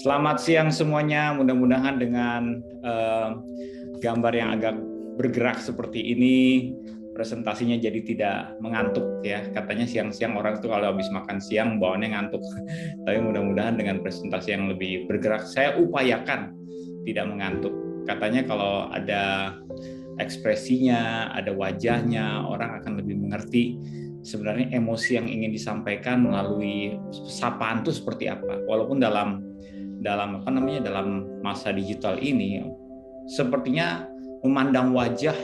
Selamat siang semuanya, mudah-mudahan dengan gambar yang agak bergerak seperti ini, presentasinya jadi tidak mengantuk ya. Katanya siang-siang orang tuh kalau habis makan siang bawaannya ngantuk. Tapi mudah-mudahan dengan presentasi yang lebih bergerak, saya upayakan tidak mengantuk. Katanya kalau ada ekspresinya, ada wajahnya, orang akan lebih mengerti sebenarnya emosi yang ingin disampaikan melalui sapaan itu seperti apa. Walaupun dalam masa digital ini sepertinya memandang wajah,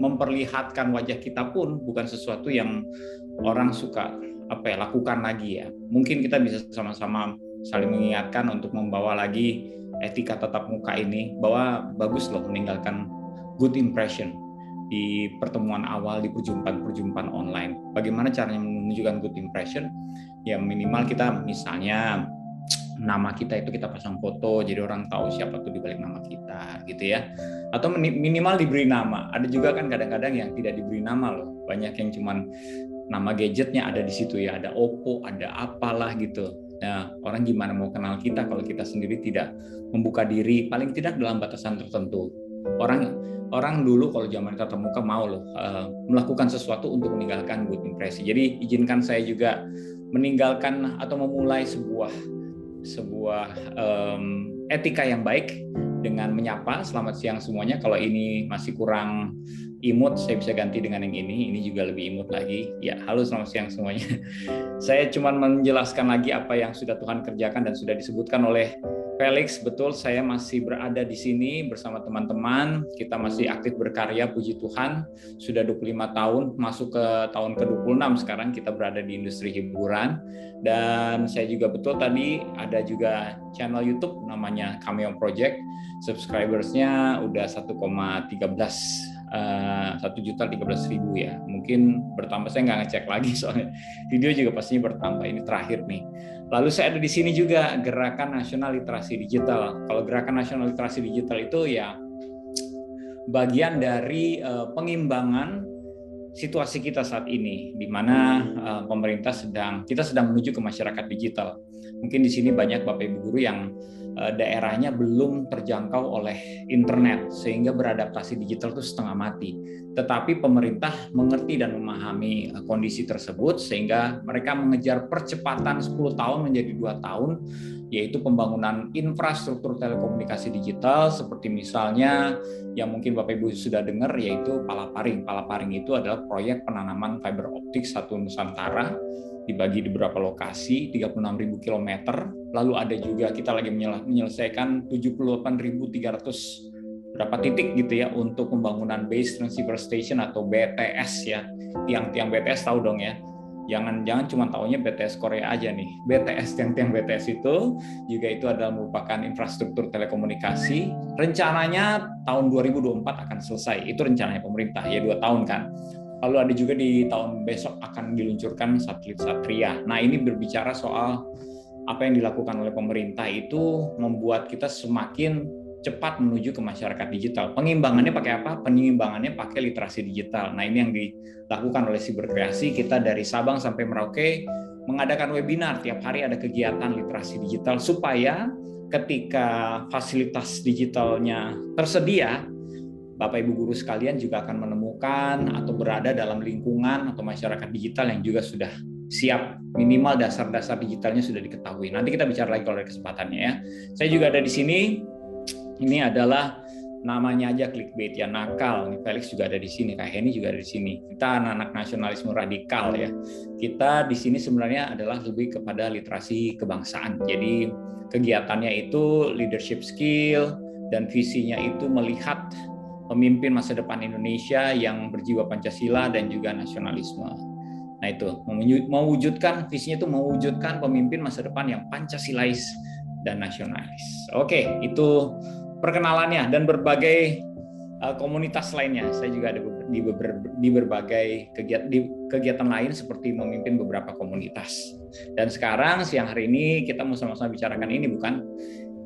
memperlihatkan wajah kita pun bukan sesuatu yang orang suka lakukan lagi ya. Mungkin kita bisa sama-sama saling mengingatkan untuk membawa lagi etika tatap muka ini, bahwa bagus loh meninggalkan good impression di pertemuan awal, di perjumpaan online. Bagaimana caranya menunjukkan good impression? Ya minimal kita misalnya nama kita itu kita pasang foto jadi orang tahu siapa tuh di balik nama kita gitu ya, atau minimal diberi nama. Ada juga kan kadang-kadang yang tidak diberi nama loh, banyak yang cuman nama gadgetnya ada di situ ya, ada Oppo, ada apalah gitu. Nah, orang gimana mau kenal kita kalau kita sendiri tidak membuka diri, paling tidak dalam batasan tertentu. Orang dulu kalau zaman tatap muka mau loh melakukan sesuatu untuk meninggalkan good impression. Jadi izinkan saya juga meninggalkan atau memulai sebuah etika yang baik dengan menyapa selamat siang semuanya. Kalau ini masih kurang imut, saya bisa ganti dengan yang ini juga lebih imut lagi. Ya, halo selamat siang semuanya. Saya cuma menjelaskan lagi apa yang sudah Tuhan kerjakan dan sudah disebutkan oleh Felix. Betul, saya masih berada di sini bersama teman-teman. Kita masih aktif berkarya, puji Tuhan. Sudah 25 tahun, masuk ke tahun ke-26 sekarang kita berada di industri hiburan. Dan saya juga betul tadi ada juga channel YouTube namanya Cameo Project. Subscribersnya udah 1.013.000 ya. Mungkin bertambah, saya nggak ngecek lagi soalnya video juga pastinya bertambah, ini terakhir nih. Lalu saya ada di sini juga Gerakan Nasional Literasi Digital. Kalau Gerakan Nasional Literasi Digital itu ya bagian dari pengimbangan situasi kita saat ini, di mana kita sedang menuju ke masyarakat digital. Mungkin di sini banyak Bapak Ibu guru yang daerahnya belum terjangkau oleh internet, sehingga beradaptasi digital itu setengah mati. Tetapi pemerintah mengerti dan memahami kondisi tersebut, sehingga mereka mengejar percepatan 10 tahun menjadi 2 tahun, yaitu pembangunan infrastruktur telekomunikasi digital, seperti misalnya yang mungkin Bapak Ibu sudah dengar, yaitu Palaparing. Palaparing itu adalah proyek penanaman fiber optik satu Nusantara, dibagi di beberapa lokasi, 36.000 km. Lalu ada juga kita lagi menyelesaikan 78.300 berapa titik gitu ya untuk pembangunan base transceiver station atau BTS ya. Tiang-tiang BTS tahu dong ya. Jangan cuma taunya BTS Korea aja nih. BTS, tiang-tiang BTS itu juga itu adalah merupakan infrastruktur telekomunikasi. Rencananya tahun 2024 akan selesai. Itu rencananya pemerintah ya, 2 tahun kan. Lalu ada juga di tahun besok akan diluncurkan satelit Satria. Nah, ini berbicara soal apa yang dilakukan oleh pemerintah itu membuat kita semakin cepat menuju ke masyarakat digital. Pengimbangannya pakai apa? Pengimbangannya pakai literasi digital. Nah, ini yang dilakukan oleh Siberkreasi. Kita dari Sabang sampai Merauke mengadakan webinar. Tiap hari ada kegiatan literasi digital supaya ketika fasilitas digitalnya tersedia, Bapak Ibu guru sekalian juga akan menemukan atau berada dalam lingkungan atau masyarakat digital yang juga sudah siap, minimal dasar-dasar digitalnya sudah diketahui. Nanti kita bicara lagi kalau ada kesempatannya ya. Saya juga ada di sini. Ini adalah namanya aja clickbait ya, nakal. Felix juga ada di sini, Kak Heni juga ada di sini. Kita anak-anak nasionalisme radikal ya. Kita di sini sebenarnya adalah lebih kepada literasi kebangsaan. Jadi kegiatannya itu leadership skill dan visinya itu melihat pemimpin masa depan Indonesia yang berjiwa Pancasila dan juga nasionalisme. Nah itu, mewujudkan visinya itu mewujudkan pemimpin masa depan yang Pancasilais dan nasionalis. Oke, itu perkenalannya dan berbagai komunitas lainnya. Saya juga ada di berbagai kegiatan lain seperti memimpin beberapa komunitas. Dan sekarang siang hari ini kita mau sama-sama bicarakan ini bukan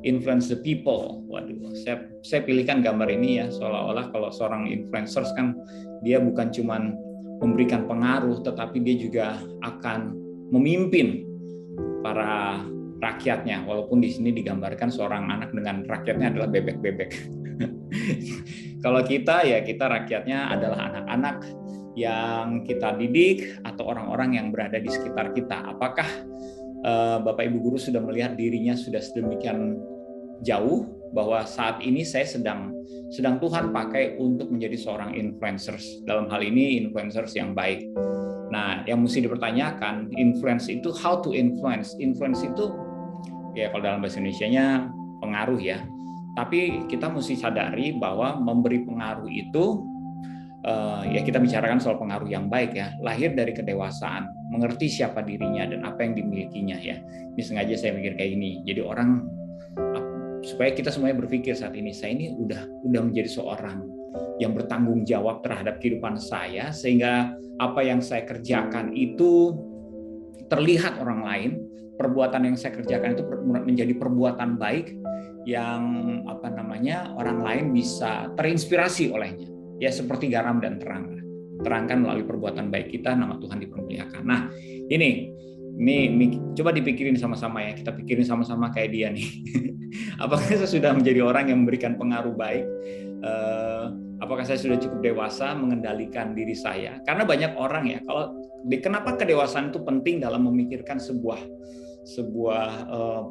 influence the people. Waduh, saya pilihkan gambar ini ya, seolah-olah kalau seorang influencer kan dia bukan cuman memberikan pengaruh, tetapi dia juga akan memimpin para rakyatnya, walaupun di sini digambarkan seorang anak dengan rakyatnya adalah bebek-bebek. Kalau kita ya kita rakyatnya adalah anak-anak yang kita didik atau orang-orang yang berada di sekitar kita. Apakah Bapak Ibu guru sudah melihat dirinya sudah sedemikian jauh bahwa saat ini saya sedang Tuhan pakai untuk menjadi seorang influencers, dalam hal ini influencers yang baik. Nah, yang mesti dipertanyakan, influence itu how to influence. Influence itu ya kalau dalam bahasa Indonesianya pengaruh ya. Tapi kita mesti sadari bahwa memberi pengaruh itu ya kita bicarakan soal pengaruh yang baik ya, lahir dari kedewasaan, mengerti siapa dirinya dan apa yang dimilikinya ya. Ini sengaja saya mikir kayak gini. Jadi orang supaya kita semuanya berpikir saat ini, saya ini udah menjadi seorang yang bertanggung jawab terhadap kehidupan saya, sehingga apa yang saya kerjakan itu terlihat orang lain, perbuatan yang saya kerjakan itu menjadi perbuatan baik yang orang lain bisa terinspirasi olehnya. Ya seperti garam dan terang. Terangkan melalui perbuatan baik kita, nama Tuhan dipermuliakan. Nah, ini coba dipikirin sama-sama ya, kita pikirin sama-sama kayak dia nih. Apakah saya sudah menjadi orang yang memberikan pengaruh baik? Apakah saya sudah cukup dewasa mengendalikan diri saya? Karena banyak orang ya, kenapa kedewasaan itu penting dalam memikirkan sebuah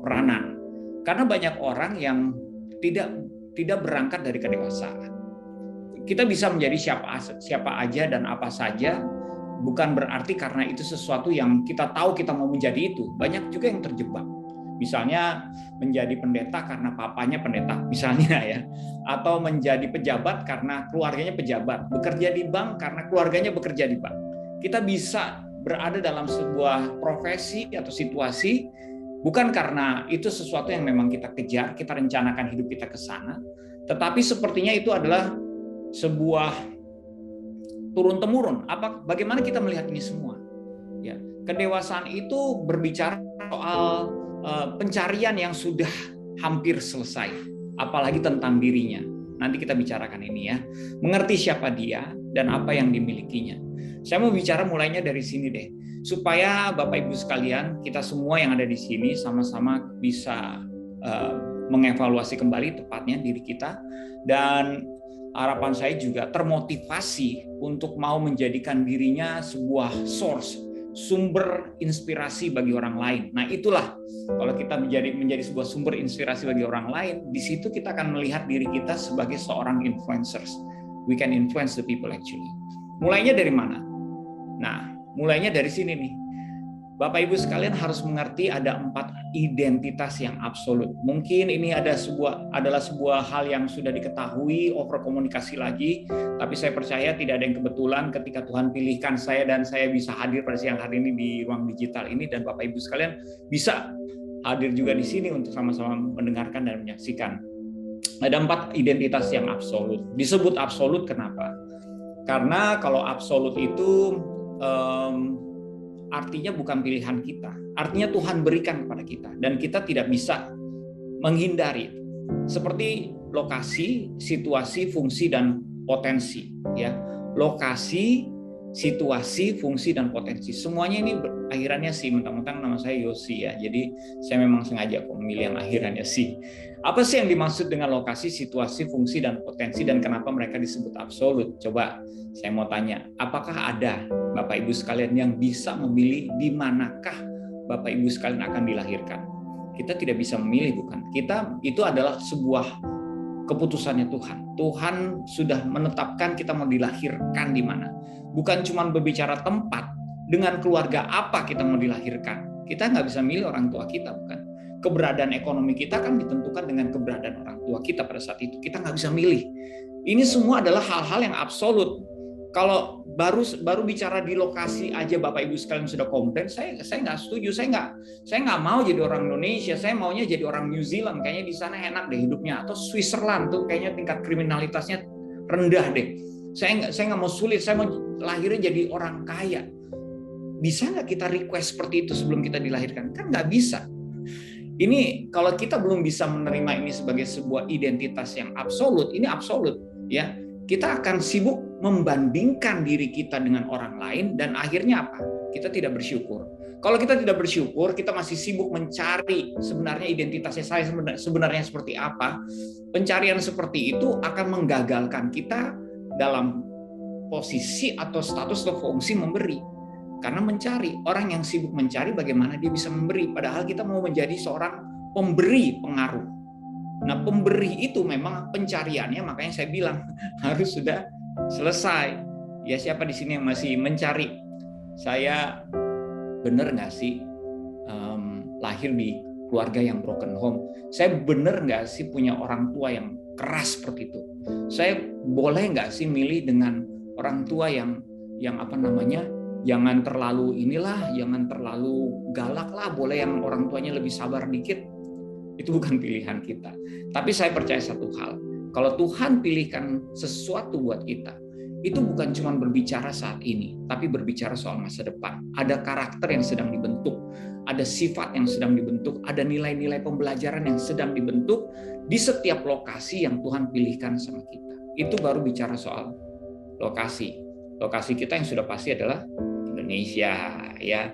peranan? Karena banyak orang yang tidak berangkat dari kedewasaan. Kita bisa menjadi siapa aja dan apa saja, bukan berarti karena itu sesuatu yang kita tahu kita mau menjadi itu. Banyak juga yang terjebak. Misalnya menjadi pendeta karena papanya pendeta, misalnya ya. Atau menjadi pejabat karena keluarganya pejabat. Bekerja di bank karena keluarganya bekerja di bank. Kita bisa berada dalam sebuah profesi atau situasi bukan karena itu sesuatu yang memang kita kejar, kita rencanakan hidup kita ke sana, tetapi sepertinya itu adalah sebuah turun-temurun. Bagaimana kita melihat ini semua? Ya, kedewasaan itu berbicara soal pencarian yang sudah hampir selesai, apalagi tentang dirinya. Nanti kita bicarakan ini ya. Mengerti siapa dia dan apa yang dimilikinya. Saya mau bicara mulainya dari sini deh, supaya Bapak Ibu sekalian, kita semua yang ada di sini sama-sama bisa mengevaluasi kembali tepatnya diri kita, dan harapan saya juga termotivasi untuk mau menjadikan dirinya sebuah sumber inspirasi bagi orang lain. Nah, itulah kalau kita menjadi sebuah sumber inspirasi bagi orang lain, di situ kita akan melihat diri kita sebagai seorang influencers. We can influence the people actually. Mulainya dari mana? Nah, mulainya dari sini nih. Bapak Ibu sekalian harus mengerti ada 4 identitas yang absolut. Mungkin ini adalah sebuah hal yang sudah diketahui, overkomunikasi lagi, tapi saya percaya tidak ada yang kebetulan ketika Tuhan pilihkan saya dan saya bisa hadir pada siang hari ini di ruang digital ini, dan Bapak Ibu sekalian bisa hadir juga di sini untuk sama-sama mendengarkan dan menyaksikan. Ada 4 identitas yang absolut. Disebut absolut kenapa? Karena kalau absolut itu artinya bukan pilihan kita. Artinya Tuhan berikan kepada kita dan kita tidak bisa menghindari. Seperti lokasi, situasi, fungsi dan potensi ya. Lokasi, situasi, fungsi dan potensi. Semuanya ini akhirannya sih, mentang-mentang nama saya Yosi ya. Jadi saya memang sengaja kok memilih yang akhirannya sih. Apa sih yang dimaksud dengan lokasi, situasi, fungsi dan potensi, dan kenapa mereka disebut absolut? Coba saya mau tanya, apakah ada Bapak Ibu sekalian yang bisa memilih di manakah Bapak Ibu sekalian akan dilahirkan? Kita tidak bisa memilih, bukan? Itu adalah sebuah keputusannya Tuhan. Tuhan sudah menetapkan kita mau dilahirkan di mana. Bukan cuma berbicara tempat, dengan keluarga apa kita mau dilahirkan. Kita nggak bisa milih orang tua kita, bukan? Keberadaan ekonomi kita kan ditentukan dengan keberadaan orang tua kita pada saat itu. Kita nggak bisa milih. Ini semua adalah hal-hal yang absolut. Kalau baru bicara di lokasi aja Bapak Ibu sekalian sudah komplain, saya nggak setuju. Saya nggak mau jadi orang Indonesia. Saya maunya jadi orang New Zealand. Kayaknya di sana enak deh hidupnya. Atau Switzerland tuh kayaknya tingkat kriminalitasnya rendah deh. Saya nggak mau sulit. Saya mau lahirnya jadi orang kaya. Bisa nggak kita request seperti itu sebelum kita dilahirkan? Kan nggak bisa. Ini kalau kita belum bisa menerima ini sebagai sebuah identitas yang absolut, ini absolut ya. Kita akan sibuk membandingkan diri kita dengan orang lain dan akhirnya apa? Kita tidak bersyukur. Kalau kita tidak bersyukur, kita masih sibuk mencari sebenarnya identitasnya saya sebenarnya seperti apa. Pencarian seperti itu akan menggagalkan kita dalam posisi atau status atau fungsi memberi. Karena mencari, orang yang sibuk mencari bagaimana dia bisa memberi. Padahal kita mau menjadi seorang pemberi pengaruh. Nah, pemberi itu memang pencariannya, makanya saya bilang harus sudah selesai. Ya, siapa di sini yang masih mencari? Saya benar nggak sih lahir di keluarga yang broken home? Saya benar nggak sih punya orang tua yang keras seperti itu? Saya boleh nggak sih milih dengan orang tua yang apa namanya, jangan terlalu inilah, jangan terlalu galak lah, boleh yang orang tuanya lebih sabar dikit? Itu bukan pilihan kita. Tapi saya percaya satu hal, kalau Tuhan pilihkan sesuatu buat kita, itu bukan cuma berbicara saat ini, tapi berbicara soal masa depan. Ada karakter yang sedang dibentuk, ada sifat yang sedang dibentuk, ada nilai-nilai pembelajaran yang sedang dibentuk di setiap lokasi yang Tuhan pilihkan sama kita. Itu baru bicara soal lokasi. Lokasi kita yang sudah pasti adalah Indonesia, ya,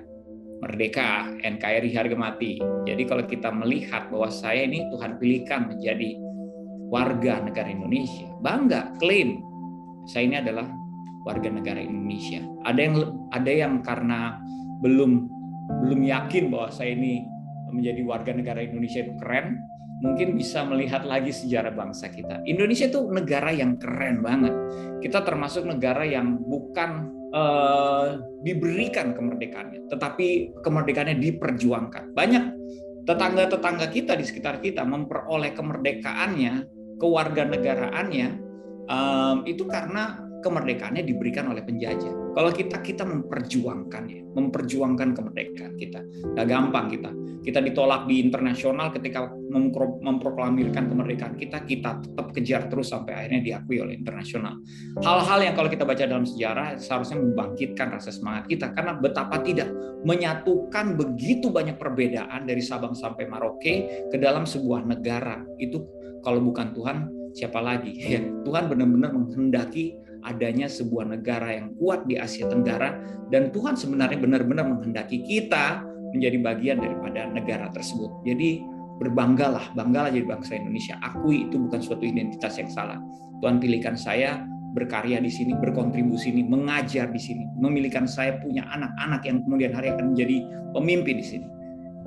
merdeka, NKRI harga mati. Jadi kalau kita melihat bahwa saya ini Tuhan pilihkan menjadi warga negara Indonesia, bangga, klaim saya ini adalah warga negara Indonesia. Ada yang karena belum yakin bahwa saya ini menjadi warga negara Indonesia itu keren, mungkin bisa melihat lagi sejarah bangsa kita. Indonesia itu negara yang keren banget. Kita termasuk negara yang bukan diberikan kemerdekaannya, tetapi kemerdekaannya diperjuangkan. Banyak tetangga-tetangga kita di sekitar kita memperoleh kemerdekaannya, kewarganegaraannya, itu karena kemerdekaannya diberikan oleh penjajah. Kalau kita memperjuangkannya, memperjuangkan kemerdekaan kita. Gak gampang kita ditolak di internasional ketika memproklamirkan kemerdekaan kita tetap kejar terus sampai akhirnya diakui oleh internasional. Hal-hal yang kalau kita baca dalam sejarah seharusnya membangkitkan rasa semangat kita, karena betapa tidak menyatukan begitu banyak perbedaan dari Sabang sampai Merauke ke dalam sebuah negara. Itu kalau bukan Tuhan, siapa lagi? Ya, Tuhan benar-benar menghendaki adanya sebuah negara yang kuat di Asia Tenggara, dan Tuhan sebenarnya benar-benar menghendaki kita menjadi bagian daripada negara tersebut. Jadi banggalah jadi bangsa Indonesia. Akui itu bukan suatu identitas yang salah. Tuhan pilihkan saya berkarya di sini, berkontribusi ini, mengajar di sini, memilihkan saya punya anak-anak yang kemudian hari akan menjadi pemimpin di sini.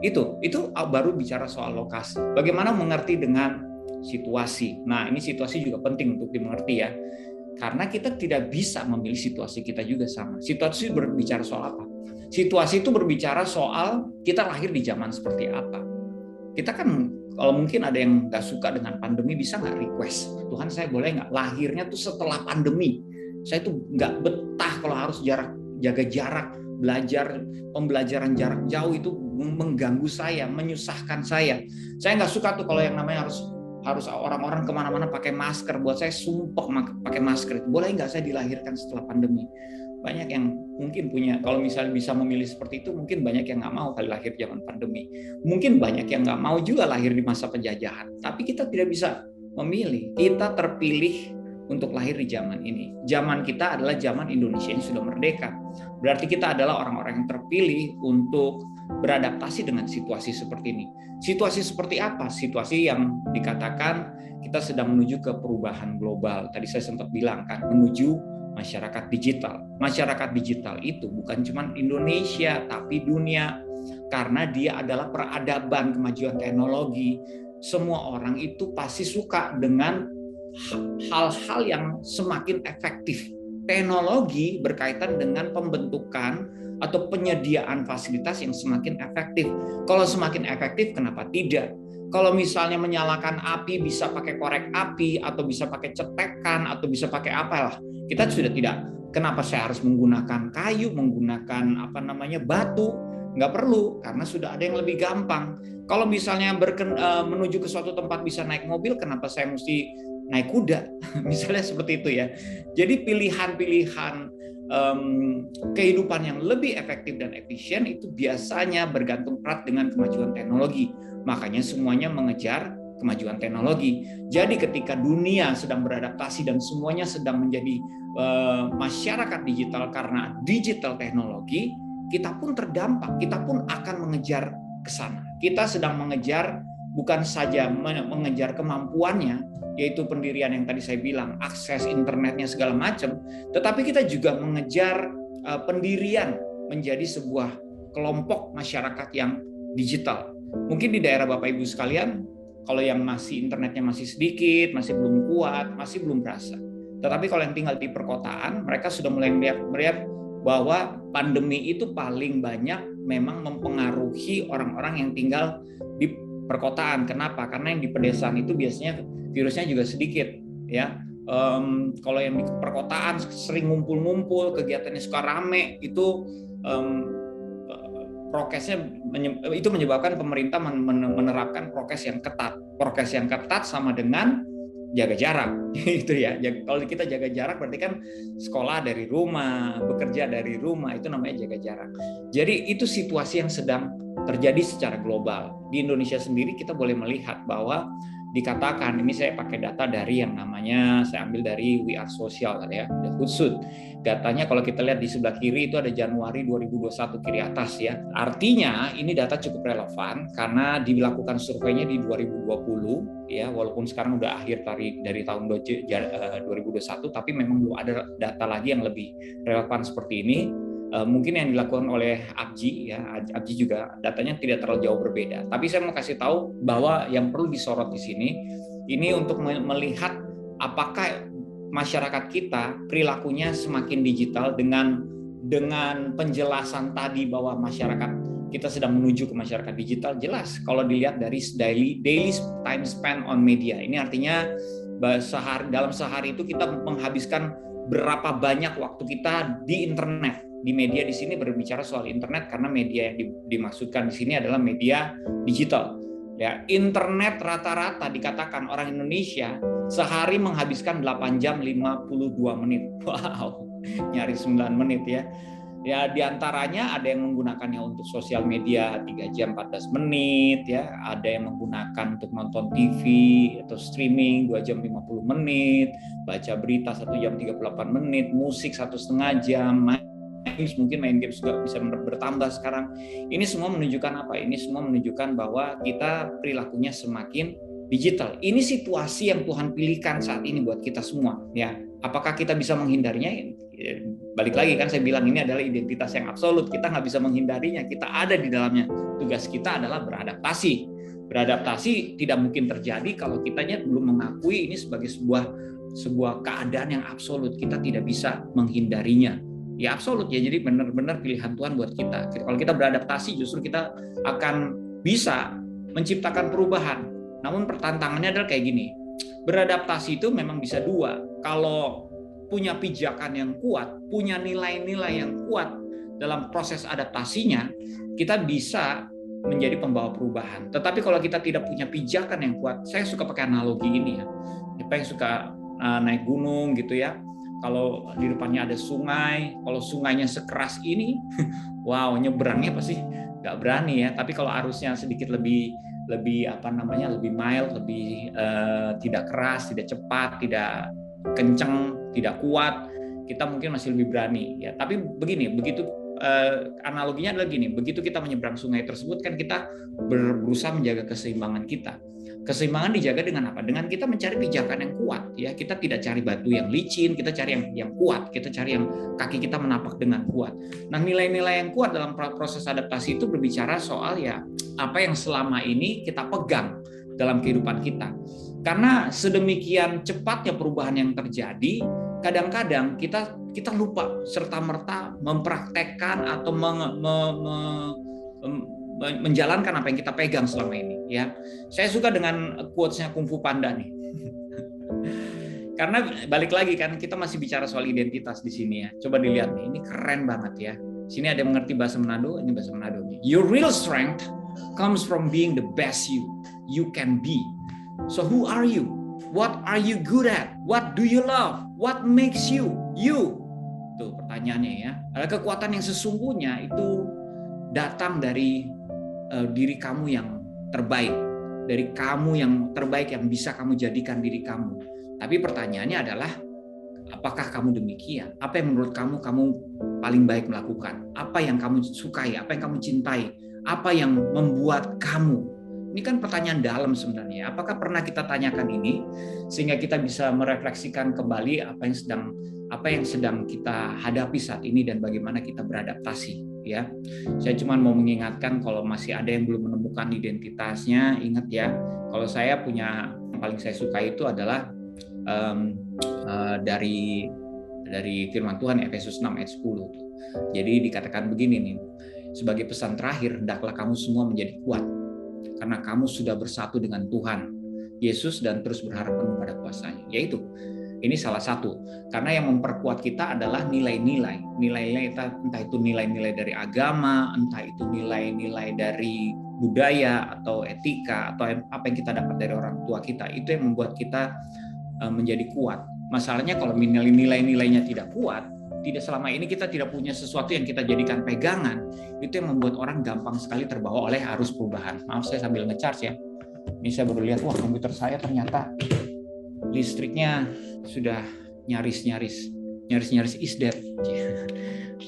Itu baru bicara soal lokasi. Bagaimana mengerti dengan situasi. Nah, ini situasi juga penting untuk dimengerti ya. Karena kita tidak bisa memilih situasi kita juga sama. Situasi berbicara soal apa? Situasi itu berbicara soal kita lahir di zaman seperti apa. Kita kan, kalau mungkin ada yang nggak suka dengan pandemi, bisa nggak request, Tuhan saya boleh nggak lahirnya tuh setelah pandemi? Saya tuh nggak betah kalau harus jaga jarak, belajar pembelajaran jarak jauh itu mengganggu saya, menyusahkan saya. Saya nggak suka tuh kalau yang namanya harus orang-orang kemana-mana pakai masker. Buat saya sumpah pakai masker. Boleh nggak saya dilahirkan setelah pandemi? Banyak yang mungkin punya, kalau misalnya bisa memilih seperti itu, mungkin banyak yang nggak mau kali lahir zaman pandemi. Mungkin banyak yang nggak mau juga lahir di masa penjajahan. Tapi kita tidak bisa memilih. Kita terpilih untuk lahir di zaman ini. Zaman kita adalah zaman Indonesia yang sudah merdeka. Berarti kita adalah orang-orang yang terpilih untuk beradaptasi dengan situasi seperti ini. Situasi seperti apa? Situasi yang dikatakan kita sedang menuju ke perubahan global. Tadi saya sempat bilang kan, menuju masyarakat digital. Masyarakat digital itu bukan cuma Indonesia, tapi dunia. Karena dia adalah peradaban, kemajuan teknologi. Semua orang itu pasti suka dengan hal-hal yang semakin efektif. Teknologi berkaitan dengan pembentukan atau penyediaan fasilitas yang semakin efektif. Kalau semakin efektif, kenapa tidak? Kalau misalnya menyalakan api bisa pakai korek api, atau bisa pakai cetekan, atau bisa pakai apalah, kita sudah tidak. Kenapa saya harus menggunakan kayu, menggunakan batu? Nggak perlu, karena sudah ada yang lebih gampang. Kalau misalnya menuju ke suatu tempat bisa naik mobil, kenapa saya mesti naik kuda? Misalnya seperti itu ya. Jadi pilihan-pilihan kehidupan yang lebih efektif dan efisien itu biasanya bergantung erat dengan kemajuan teknologi. Makanya semuanya mengejar kemajuan teknologi. Jadi ketika dunia sedang beradaptasi dan semuanya sedang menjadi masyarakat digital karena digital teknologi, kita pun terdampak, kita pun akan mengejar ke sana. Kita sedang mengejar bukan saja mengejar kemampuannya, yaitu pendirian yang tadi saya bilang, akses internetnya segala macam, tetapi kita juga mengejar pendirian menjadi sebuah kelompok masyarakat yang digital. Mungkin di daerah Bapak Ibu sekalian, kalau yang masih internetnya masih sedikit, masih belum kuat, masih belum berasa. Tetapi kalau yang tinggal di perkotaan, mereka sudah mulai melihat bahwa pandemi itu paling banyak memang mempengaruhi orang-orang yang tinggal di perkotaan. Kenapa? Karena yang di pedesaan itu biasanya virusnya juga sedikit, ya. Kalau yang di perkotaan sering ngumpul-ngumpul, kegiatannya suka rame, itu prokesnya itu menyebabkan pemerintah menerapkan prokes yang ketat. Prokes yang ketat sama dengan jaga jarak, itu ya. Kalau kita jaga jarak berarti kan sekolah dari rumah, bekerja dari rumah, itu namanya jaga jarak. Jadi itu situasi yang sedang terjadi secara global. Di Indonesia sendiri kita boleh melihat bahwa dikatakan, ini saya pakai data dari yang namanya, saya ambil dari We Are Social ya, Hootsuite. Datanya kalau kita lihat di sebelah kiri itu ada Januari 2021 kiri atas ya. Artinya ini data cukup relevan karena dilakukan surveinya di 2020 ya, walaupun sekarang udah akhir dari tahun 2021, tapi memang belum ada data lagi yang lebih relevan seperti ini. Mungkin yang dilakukan oleh Abji ya, Abji juga datanya tidak terlalu jauh berbeda. Tapi saya mau kasih tahu bahwa yang perlu disorot di sini ini untuk melihat apakah masyarakat kita perilakunya semakin digital dengan penjelasan tadi bahwa masyarakat kita sedang menuju ke masyarakat digital. Jelas kalau dilihat dari daily time spent on media. Ini artinya dalam sehari itu kita menghabiskan berapa banyak waktu kita di internet. Di media di sini berbicara soal internet karena media yang dimaksudkan di sini adalah media digital. Ya, internet rata-rata dikatakan orang Indonesia sehari menghabiskan 8 jam 52 menit. Wow, nyaris 9 menit ya. Ya, diantaranya ada yang menggunakannya untuk sosial media 3 jam 14 menit ya, ada yang menggunakan untuk nonton TV atau streaming 2 jam 50 menit, baca berita 1 jam 38 menit, musik 1,5 jam, mungkin main games juga bisa bertambah sekarang. Ini semua menunjukkan apa? Ini semua menunjukkan bahwa kita perilakunya semakin digital. Ini situasi yang Tuhan pilihkan saat ini buat kita semua. Ya, apakah kita bisa menghindarinya? Balik lagi kan saya bilang ini adalah identitas yang absolut. Kita nggak bisa menghindarinya. Kita ada di dalamnya. Tugas kita adalah beradaptasi. Beradaptasi tidak mungkin terjadi kalau kitanya belum mengakui ini sebagai sebuah keadaan yang absolut. Kita tidak bisa menghindarinya. Ya absolut ya, jadi benar-benar pilihan Tuhan buat kita. Kalau kita beradaptasi justru kita akan bisa menciptakan perubahan. Namun pertantangannya adalah kayak gini, beradaptasi itu memang bisa dua. Kalau punya pijakan yang kuat, punya nilai-nilai yang kuat dalam proses adaptasinya, kita bisa menjadi pembawa perubahan. Tetapi kalau kita tidak punya pijakan yang kuat, saya suka pakai analogi ini ya. Siapa yang suka naik gunung gitu ya, kalau di depannya ada sungai, kalau sungainya sekeras ini, wow, nyebrangnya pasti nggak berani ya. Tapi kalau arusnya sedikit lebih mild, lebih tidak keras, tidak cepat, tidak kencang, tidak kuat, kita mungkin masih lebih berani ya. Tapi begini, begitu analoginya adalah gini, begitu kita menyeberang sungai tersebut kan kita berusaha menjaga keseimbangan kita. Keseimbangan dijaga dengan apa? Dengan kita mencari pijakan yang kuat ya. Kita tidak cari batu yang licin, kita cari yang kuat, kita cari yang kaki kita menapak dengan kuat. Nah, nilai-nilai yang kuat dalam proses adaptasi itu berbicara soal ya apa yang selama ini kita pegang dalam kehidupan kita. Karena sedemikian cepatnya perubahan yang terjadi, kadang-kadang kita lupa serta-merta mempraktekkan atau menjalankan apa yang kita pegang selama ini ya. Saya suka dengan quotes-nya Kung Fu Panda nih. Karena balik lagi kan kita masih bicara soal identitas di sini ya. Coba dilihat nih, ini keren banget ya. Sini ada yang mengerti bahasa Manado, ini bahasa Manado nih. Your real strength comes from being the best you can be. So who are you? What are you good at? What do you love? What makes you you? Tuh pertanyaannya ya. Ada kekuatan yang sesungguhnya itu datang dari diri kamu yang terbaik, dari kamu yang terbaik yang bisa kamu jadikan diri kamu. Tapi pertanyaannya adalah apakah kamu demikian? Apa yang menurut kamu paling baik melakukan, apa yang kamu sukai, apa yang kamu cintai, apa yang membuat kamu. Ini kan pertanyaan dalam sebenarnya. Apakah pernah kita tanyakan ini sehingga kita bisa merefleksikan kembali apa yang sedang kita hadapi saat ini dan bagaimana kita beradaptasi, ya. Saya cuma mau mengingatkan kalau masih ada yang belum menemukan identitasnya, ingat ya. Kalau saya punya yang paling saya suka itu adalah dari firman Tuhan Efesus 6 ayat 10. Jadi dikatakan begini nih, sebagai pesan terakhir, hendaklah kamu semua menjadi kuat karena kamu sudah bersatu dengan Tuhan Yesus dan terus berharap penuh pada kuasa-Nya. Yaitu ini salah satu, karena yang memperkuat kita adalah nilai-nilai entah itu nilai-nilai dari agama, entah itu nilai-nilai dari budaya atau etika atau apa yang kita dapat dari orang tua kita, itu yang membuat kita menjadi kuat. Masalahnya kalau nilai-nilainya tidak kuat, tidak selama ini kita tidak punya sesuatu yang kita jadikan pegangan, itu yang membuat orang gampang sekali terbawa oleh arus perubahan. Maaf, saya sambil ngecharge ya. Ini saya baru lihat, wah komputer saya ternyata listriknya sudah nyaris is dead.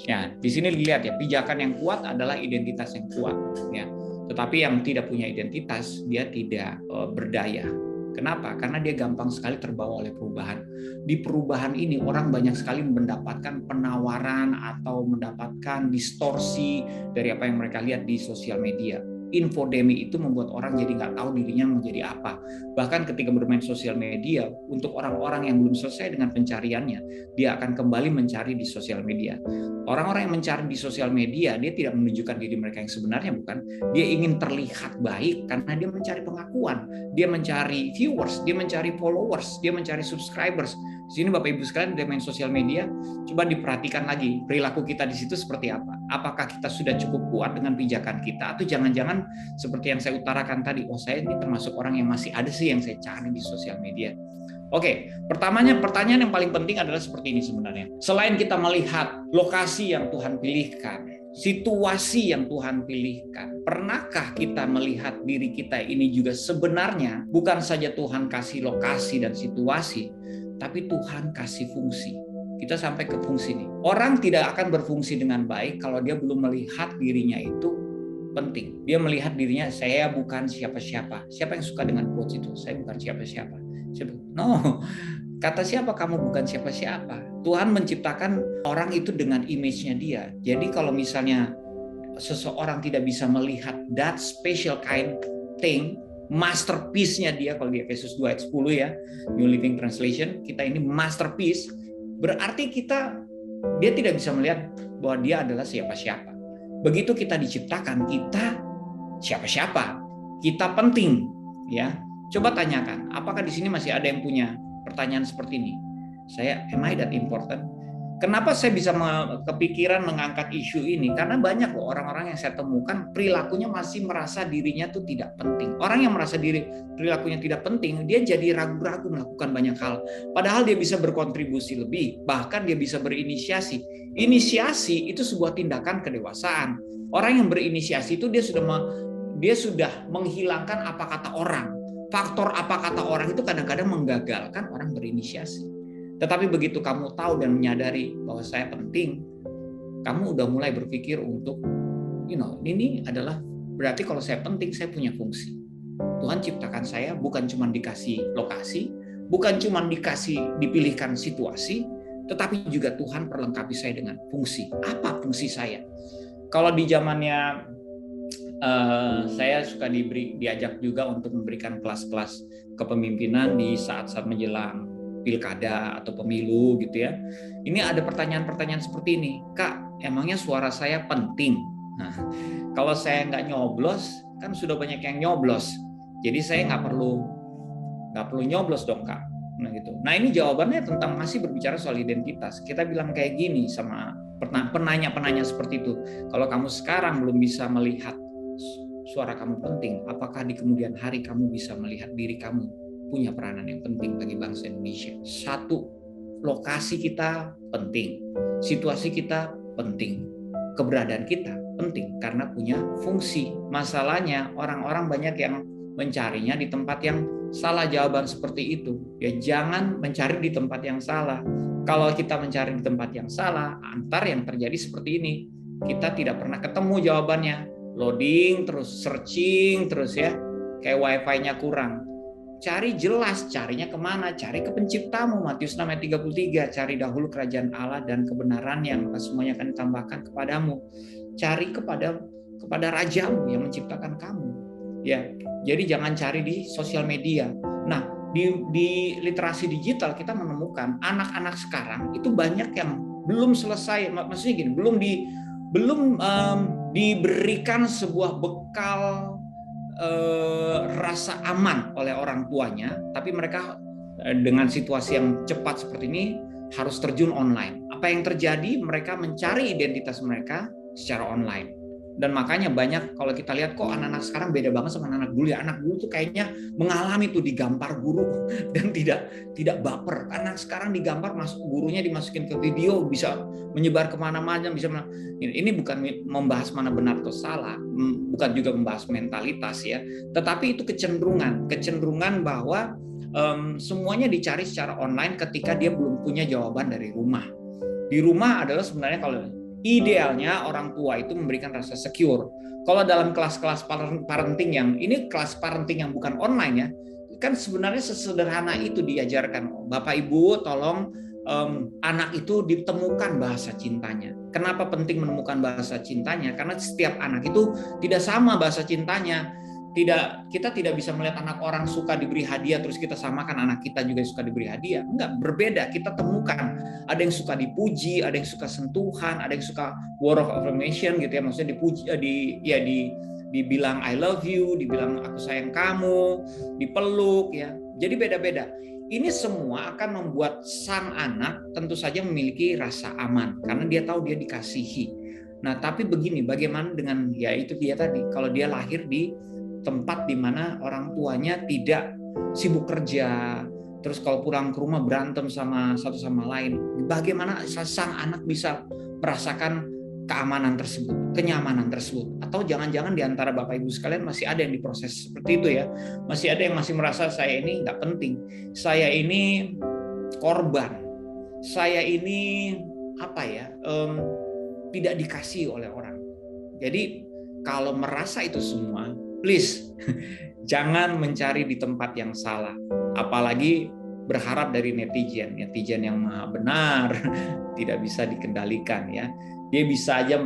Ya, di sini dilihat ya, pijakan yang kuat adalah identitas yang kuat, ya. Tetapi yang tidak punya identitas, dia tidak berdaya. Kenapa? Karena dia gampang sekali terbawa oleh perubahan. Di perubahan ini orang banyak sekali mendapatkan penawaran atau mendapatkan distorsi dari apa yang mereka lihat di sosial media. Infodemi itu membuat orang jadi nggak tahu dirinya mau jadi apa. Bahkan ketika bermain sosial media, untuk orang-orang yang belum selesai dengan pencariannya, dia akan kembali mencari di sosial media. Orang-orang yang mencari di sosial media, dia tidak menunjukkan diri mereka yang sebenarnya, bukan. Dia ingin terlihat baik karena dia mencari pengakuan, dia mencari viewers, dia mencari followers, dia mencari subscribers. Di sini Bapak Ibu sekalian, dia main sosial media, coba diperhatikan lagi perilaku kita di situ seperti apa. Apakah kita sudah cukup kuat dengan pijakan kita, atau jangan-jangan seperti yang saya utarakan tadi, oh saya ini termasuk orang yang masih ada sih yang saya cari di sosial media. Oke, pertanyaan yang paling penting adalah seperti ini sebenarnya. Selain kita melihat lokasi yang Tuhan pilihkan, situasi yang Tuhan pilihkan, pernahkah kita melihat diri kita ini juga sebenarnya bukan saja Tuhan kasih lokasi dan situasi, tapi Tuhan kasih fungsi. Kita sampai ke fungsi nih. Orang tidak akan berfungsi dengan baik kalau dia belum melihat dirinya itu penting. Dia melihat dirinya, saya bukan siapa-siapa. Siapa yang suka dengan quotes itu? Saya bukan siapa-siapa. No, kata siapa kamu bukan siapa-siapa. Tuhan menciptakan orang itu dengan image-nya dia. Jadi kalau misalnya seseorang tidak bisa melihat that special kind thing, masterpiece-nya dia, kalau di Efesus 2 ayat 10 ya, New Living Translation, kita ini masterpiece, berarti dia tidak bisa melihat bahwa dia adalah siapa-siapa. Begitu kita diciptakan, kita siapa-siapa, kita penting, ya. Coba tanyakan, apakah di sini masih ada yang punya pertanyaan seperti ini? Am I that important? Kenapa saya bisa kepikiran mengangkat isu ini? Karena banyak loh orang-orang yang saya temukan perilakunya masih merasa dirinya tuh tidak penting. Orang yang merasa perilakunya tidak penting, dia jadi ragu-ragu melakukan banyak hal. Padahal dia bisa berkontribusi lebih, bahkan dia bisa berinisiasi. Inisiasi itu sebuah tindakan kedewasaan. Orang yang berinisiasi itu dia sudah menghilangkan apa kata orang. Faktor apa kata orang itu kadang-kadang menggagalkan orang berinisiasi. Tetapi begitu kamu tahu dan menyadari bahwa saya penting, kamu udah mulai berpikir untuk, ini adalah berarti kalau saya penting, saya punya fungsi. Tuhan ciptakan saya bukan cuma dikasih lokasi, bukan cuma dipilihkan situasi, tetapi juga Tuhan perlengkapi saya dengan fungsi. Apa fungsi saya? Kalau di zamannya saya suka diajak juga untuk memberikan kelas-kelas kepemimpinan di saat-saat menjelang pilkada atau pemilu gitu ya. Ini ada pertanyaan-pertanyaan seperti ini. Kak, emangnya suara saya penting? Nah, kalau saya nggak nyoblos, kan sudah banyak yang nyoblos. Jadi saya nggak perlu nyoblos dong, Kak. Nah gitu. Nah ini jawabannya tentang masih berbicara soal identitas. Kita bilang kayak gini sama penanya-penanya seperti itu. Kalau kamu sekarang belum bisa melihat suara kamu penting, apakah di kemudian hari kamu bisa melihat diri kamu punya peranan yang penting bagi bangsa Indonesia? Satu, lokasi kita penting, situasi kita penting, keberadaan kita penting karena punya fungsi. Masalahnya orang-orang banyak yang mencarinya di tempat yang salah jawaban seperti itu. Ya jangan mencari di tempat yang salah. Kalau kita mencari di tempat yang salah, antar yang terjadi seperti ini. Kita tidak pernah ketemu jawabannya. Loading terus, searching terus ya. Kayak wifi-nya kurang. Cari jelas, carinya kemana? Cari ke penciptamu, Matius 6 ayat 33. Cari dahulu kerajaan Allah dan kebenaran yang semuanya akan ditambahkan kepadamu. Cari kepada rajamu yang menciptakan kamu. Ya, jadi jangan cari di sosial media. Nah, di literasi digital kita menemukan anak-anak sekarang itu banyak yang belum selesai, maksudnya gini, belum diberikan sebuah bekal rasa aman oleh orang tuanya, tapi mereka dengan situasi yang cepat seperti ini harus terjun online. Apa yang terjadi? Mereka mencari identitas mereka secara online. Dan makanya banyak kalau kita lihat kok anak-anak sekarang beda banget sama anak dulu ya. Anak dulu tuh kayaknya mengalami tuh digampar guru dan tidak baper. Anak sekarang digampar, gurunya dimasukin ke video, bisa menyebar kemana-mana, bisa. Ini bukan membahas mana benar atau salah, bukan juga membahas mentalitas ya. Tetapi itu kecenderungan bahwa semuanya dicari secara online ketika dia belum punya jawaban dari rumah. Di rumah adalah sebenarnya kalau idealnya orang tua itu memberikan rasa secure. Kalau dalam kelas-kelas parenting ini kelas parenting yang bukan online ya, kan sebenarnya sesederhana itu diajarkan. Bapak Ibu tolong anak itu ditemukan bahasa cintanya. Kenapa penting menemukan bahasa cintanya? Karena setiap anak itu tidak sama bahasa cintanya. Kita tidak bisa melihat anak orang suka diberi hadiah terus kita samakan anak kita juga suka diberi hadiah. Enggak, berbeda. Kita temukan. Ada yang suka dipuji, ada yang suka sentuhan, ada yang suka word of affirmation gitu ya, maksudnya dipuji, dibilang I love you, dibilang aku sayang kamu, dipeluk ya. Jadi beda-beda. Ini semua akan membuat sang anak tentu saja memiliki rasa aman karena dia tahu dia dikasihi. Nah, tapi begini, bagaimana dengan ya itu dia tadi, kalau dia lahir di tempat di mana orang tuanya tidak sibuk kerja, terus kalau pulang ke rumah berantem sama satu sama lain, bagaimana sang anak bisa merasakan keamanan tersebut, kenyamanan tersebut? Atau jangan-jangan di antara Bapak Ibu sekalian masih ada yang diproses seperti itu ya, masih ada yang masih merasa saya ini nggak penting, saya ini korban, saya ini tidak dikasih oleh orang. Jadi kalau merasa itu semua, please jangan mencari di tempat yang salah, apalagi berharap dari netizen yang maha benar, tidak bisa dikendalikan ya. Dia bisa aja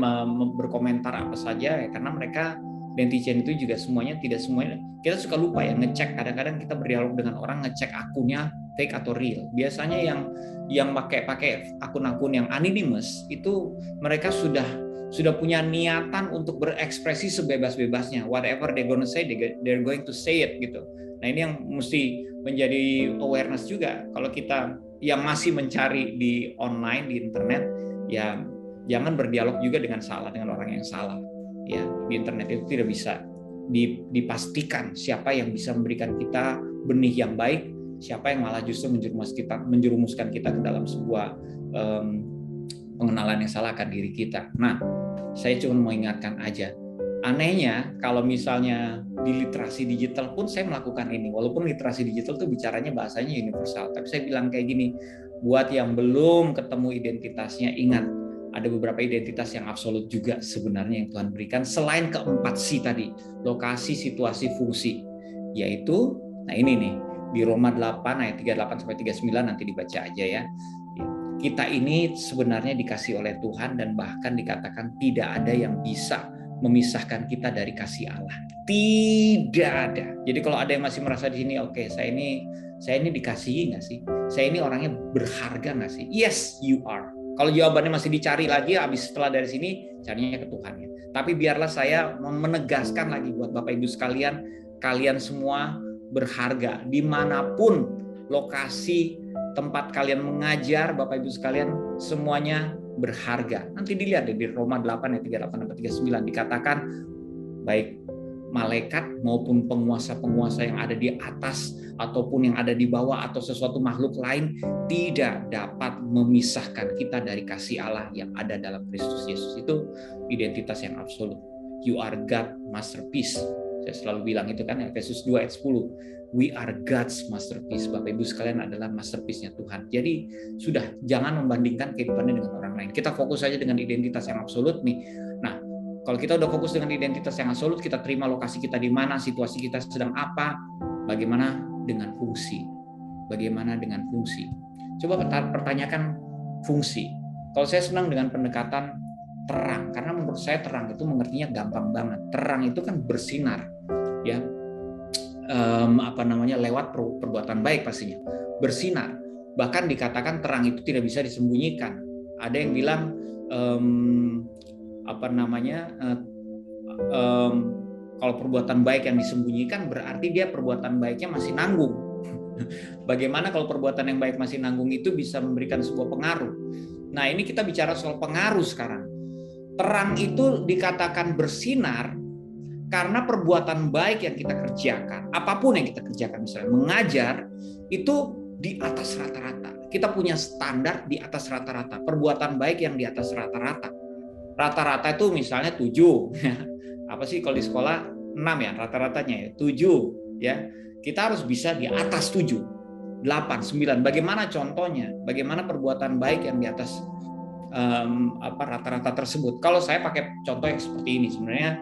berkomentar apa saja ya, karena mereka netizen itu juga tidak semuanya. Kita suka lupa ya ngecek, kadang-kadang kita berdialog dengan orang ngecek akunnya fake atau real. Biasanya yang pakai akun-akun yang anonymous itu mereka sudah punya niatan untuk berekspresi sebebas-bebasnya. Whatever they're gonna say, they're going to say it gitu. Nah ini yang mesti menjadi awareness juga. Kalau kita yang masih mencari di online, di internet, ya jangan berdialog juga dengan orang yang salah. Ya di internet itu tidak bisa dipastikan siapa yang bisa memberikan kita benih yang baik, siapa yang malah justru menjerumuskan kita ke dalam sebuah pengenalan yang salah akan diri kita. Nah, saya cuma mau ingatkan aja. Anehnya, kalau misalnya di literasi digital pun saya melakukan ini. Walaupun literasi digital itu bicaranya bahasanya universal. Tapi saya bilang kayak gini, buat yang belum ketemu identitasnya, ingat, ada beberapa identitas yang absolut juga sebenarnya yang Tuhan berikan. Selain keempat C tadi, lokasi, situasi, fungsi. Yaitu, nah ini nih, di Roma 8 ayat 38-39 nanti dibaca aja ya. Kita ini sebenarnya dikasih oleh Tuhan dan bahkan dikatakan tidak ada yang bisa memisahkan kita dari kasih Allah. Tidak ada. Jadi kalau ada yang masih merasa di sini, oke, saya ini dikasihi nggak sih? Saya ini orangnya berharga nggak sih? Yes, you are. Kalau jawabannya masih dicari lagi, habis setelah dari sini carinya ke Tuhan ya. Tapi biarlah saya menegaskan lagi buat Bapak Ibu sekalian, kalian semua berharga dimanapun lokasi tempat kalian mengajar, Bapak Ibu sekalian, semuanya berharga. Nanti dilihat di Roma 8 ayat 38-39 dikatakan baik malaikat maupun penguasa-penguasa yang ada di atas ataupun yang ada di bawah atau sesuatu makhluk lain tidak dapat memisahkan kita dari kasih Allah yang ada dalam Kristus Yesus. Itu identitas yang absolut. You are God masterpiece. Saya selalu bilang itu kan, Efesus 2 ayat 10. We are God's masterpiece. Bapak Ibu sekalian adalah masterpiece-nya Tuhan. Jadi sudah, jangan membandingkan kehidupannya dengan orang lain. Kita fokus saja dengan identitas yang absolut nih. Nah, kalau kita udah fokus dengan identitas yang absolut, kita terima lokasi kita di mana, situasi kita sedang apa, bagaimana dengan fungsi? Bagaimana dengan fungsi? Coba pertanyakan fungsi. Kalau saya senang dengan pendekatan terang, karena menurut saya terang itu mengertinya gampang banget. Terang itu kan bersinar, ya, lewat perbuatan baik pastinya, bersinar. Bahkan dikatakan terang itu tidak bisa disembunyikan. Ada yang bilang kalau perbuatan baik yang disembunyikan berarti dia perbuatan baiknya masih nanggung. Bagaimana kalau perbuatan yang baik masih nanggung itu bisa memberikan sebuah pengaruh? Nah, ini kita bicara soal pengaruh sekarang. Terang itu dikatakan bersinar karena perbuatan baik yang kita kerjakan, apapun yang kita kerjakan, misalnya mengajar, itu di atas rata-rata. Kita punya standar di atas rata-rata. Perbuatan baik yang di atas rata-rata. Rata-rata itu misalnya 7. Apa sih kalau di sekolah 6 ya, rata-ratanya ya 7 ya. Kita harus bisa di atas 7, 8, 9. Bagaimana contohnya? Bagaimana perbuatan baik yang di atas rata-rata tersebut? Kalau saya pakai contoh yang seperti ini, sebenarnya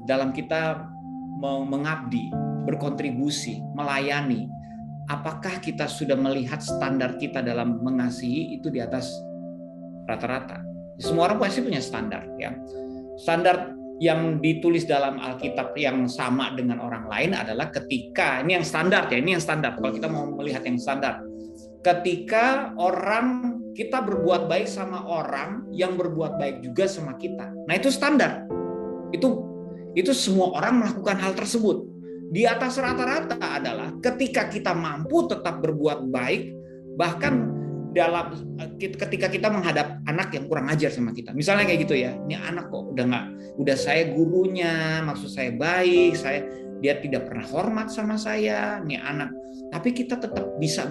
dalam kita mau mengabdi, berkontribusi, melayani, apakah kita sudah melihat standar kita dalam mengasihi itu di atas rata-rata? Semua orang pasti punya standar, ya. Standar yang ditulis dalam Alkitab yang sama dengan orang lain adalah ketika, ini yang standar ya, ini yang standar. Kalau kita mau melihat yang standar, ketika kita berbuat baik sama orang yang berbuat baik juga sama kita. Nah, itu standar. Itu semua orang melakukan hal tersebut. Di atas rata-rata adalah ketika kita mampu tetap berbuat baik, bahkan ketika kita menghadap anak yang kurang ajar sama kita, misalnya kayak gitu ya, ini anak kok udah saya gurunya, maksud saya baik, dia tidak pernah hormat sama saya, ini anak, tapi kita tetap bisa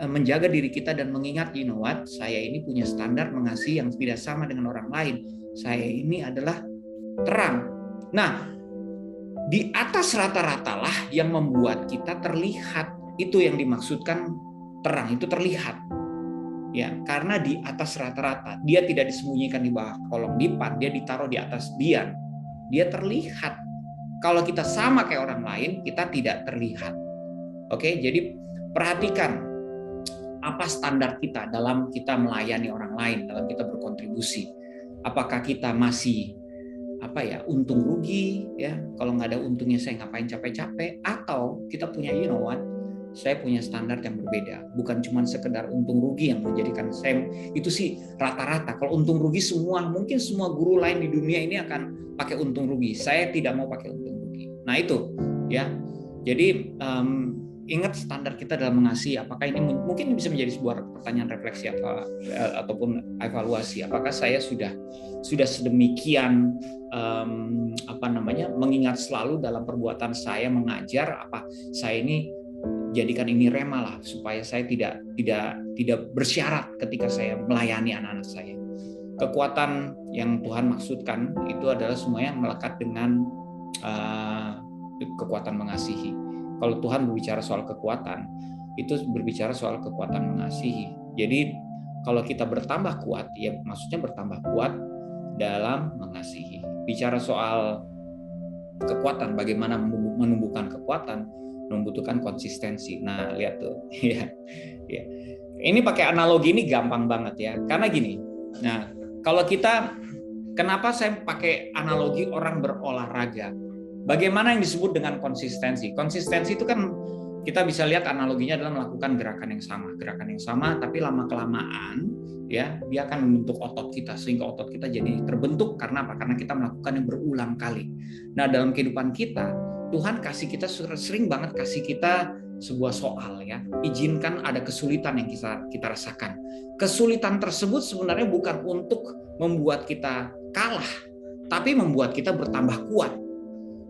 menjaga diri kita dan mengingat, you know what, saya ini punya standar mengasihi yang tidak sama dengan orang lain, saya ini adalah terang. Nah, di atas rata-rata lah yang membuat kita terlihat, itu yang dimaksudkan terang, itu terlihat. Ya, karena di atas rata-rata, dia tidak disembunyikan di bawah kolong lipat, dia ditaruh di atas dian. Dia terlihat. Kalau kita sama kayak orang lain, kita tidak terlihat. Oke, jadi perhatikan apa standar kita dalam kita melayani orang lain, dalam kita berkontribusi. Apakah kita masih untung rugi, ya, kalau nggak ada untungnya saya ngapain capek-capek, atau kita punya, you know what, saya punya standar yang berbeda, bukan cuma sekedar untung rugi yang menjadikan saya, itu sih rata-rata. Kalau untung rugi mungkin semua guru lain di dunia ini akan pakai untung rugi, saya tidak mau pakai untung rugi. Nah itu ya, jadi ingat standar kita dalam mengasihi. Apakah ini mungkin bisa menjadi sebuah pertanyaan refleksi ataupun evaluasi, apakah saya sudah sedemikian mengingat selalu dalam perbuatan saya mengajar, apa saya ini jadikan ini rema lah, supaya saya tidak bersyarat ketika saya melayani anak-anak saya. Kekuatan yang Tuhan maksudkan itu adalah semuanya melekat dengan kekuatan mengasihi. Kalau Tuhan berbicara soal kekuatan, itu berbicara soal kekuatan mengasihi. Jadi kalau kita bertambah kuat, ya maksudnya bertambah kuat dalam mengasihi. Bicara soal kekuatan, bagaimana menumbuhkan kekuatan, membutuhkan konsistensi. Nah, lihat tuh. Ya. Ini pakai analogi ini gampang banget ya. Karena gini. Nah, kalau kenapa saya pakai analogi orang berolahraga? Bagaimana yang disebut dengan konsistensi? Konsistensi itu kan kita bisa lihat analoginya adalah melakukan gerakan yang sama, tapi lama-kelamaan ya dia akan membentuk otot kita, sehingga otot kita jadi terbentuk. Karena apa? Karena kita melakukannya berulang kali. Nah, dalam kehidupan kita, Tuhan sering banget kasih kita sebuah soal ya. Izinkan ada kesulitan yang kita rasakan. Kesulitan tersebut sebenarnya bukan untuk membuat kita kalah, tapi membuat kita bertambah kuat.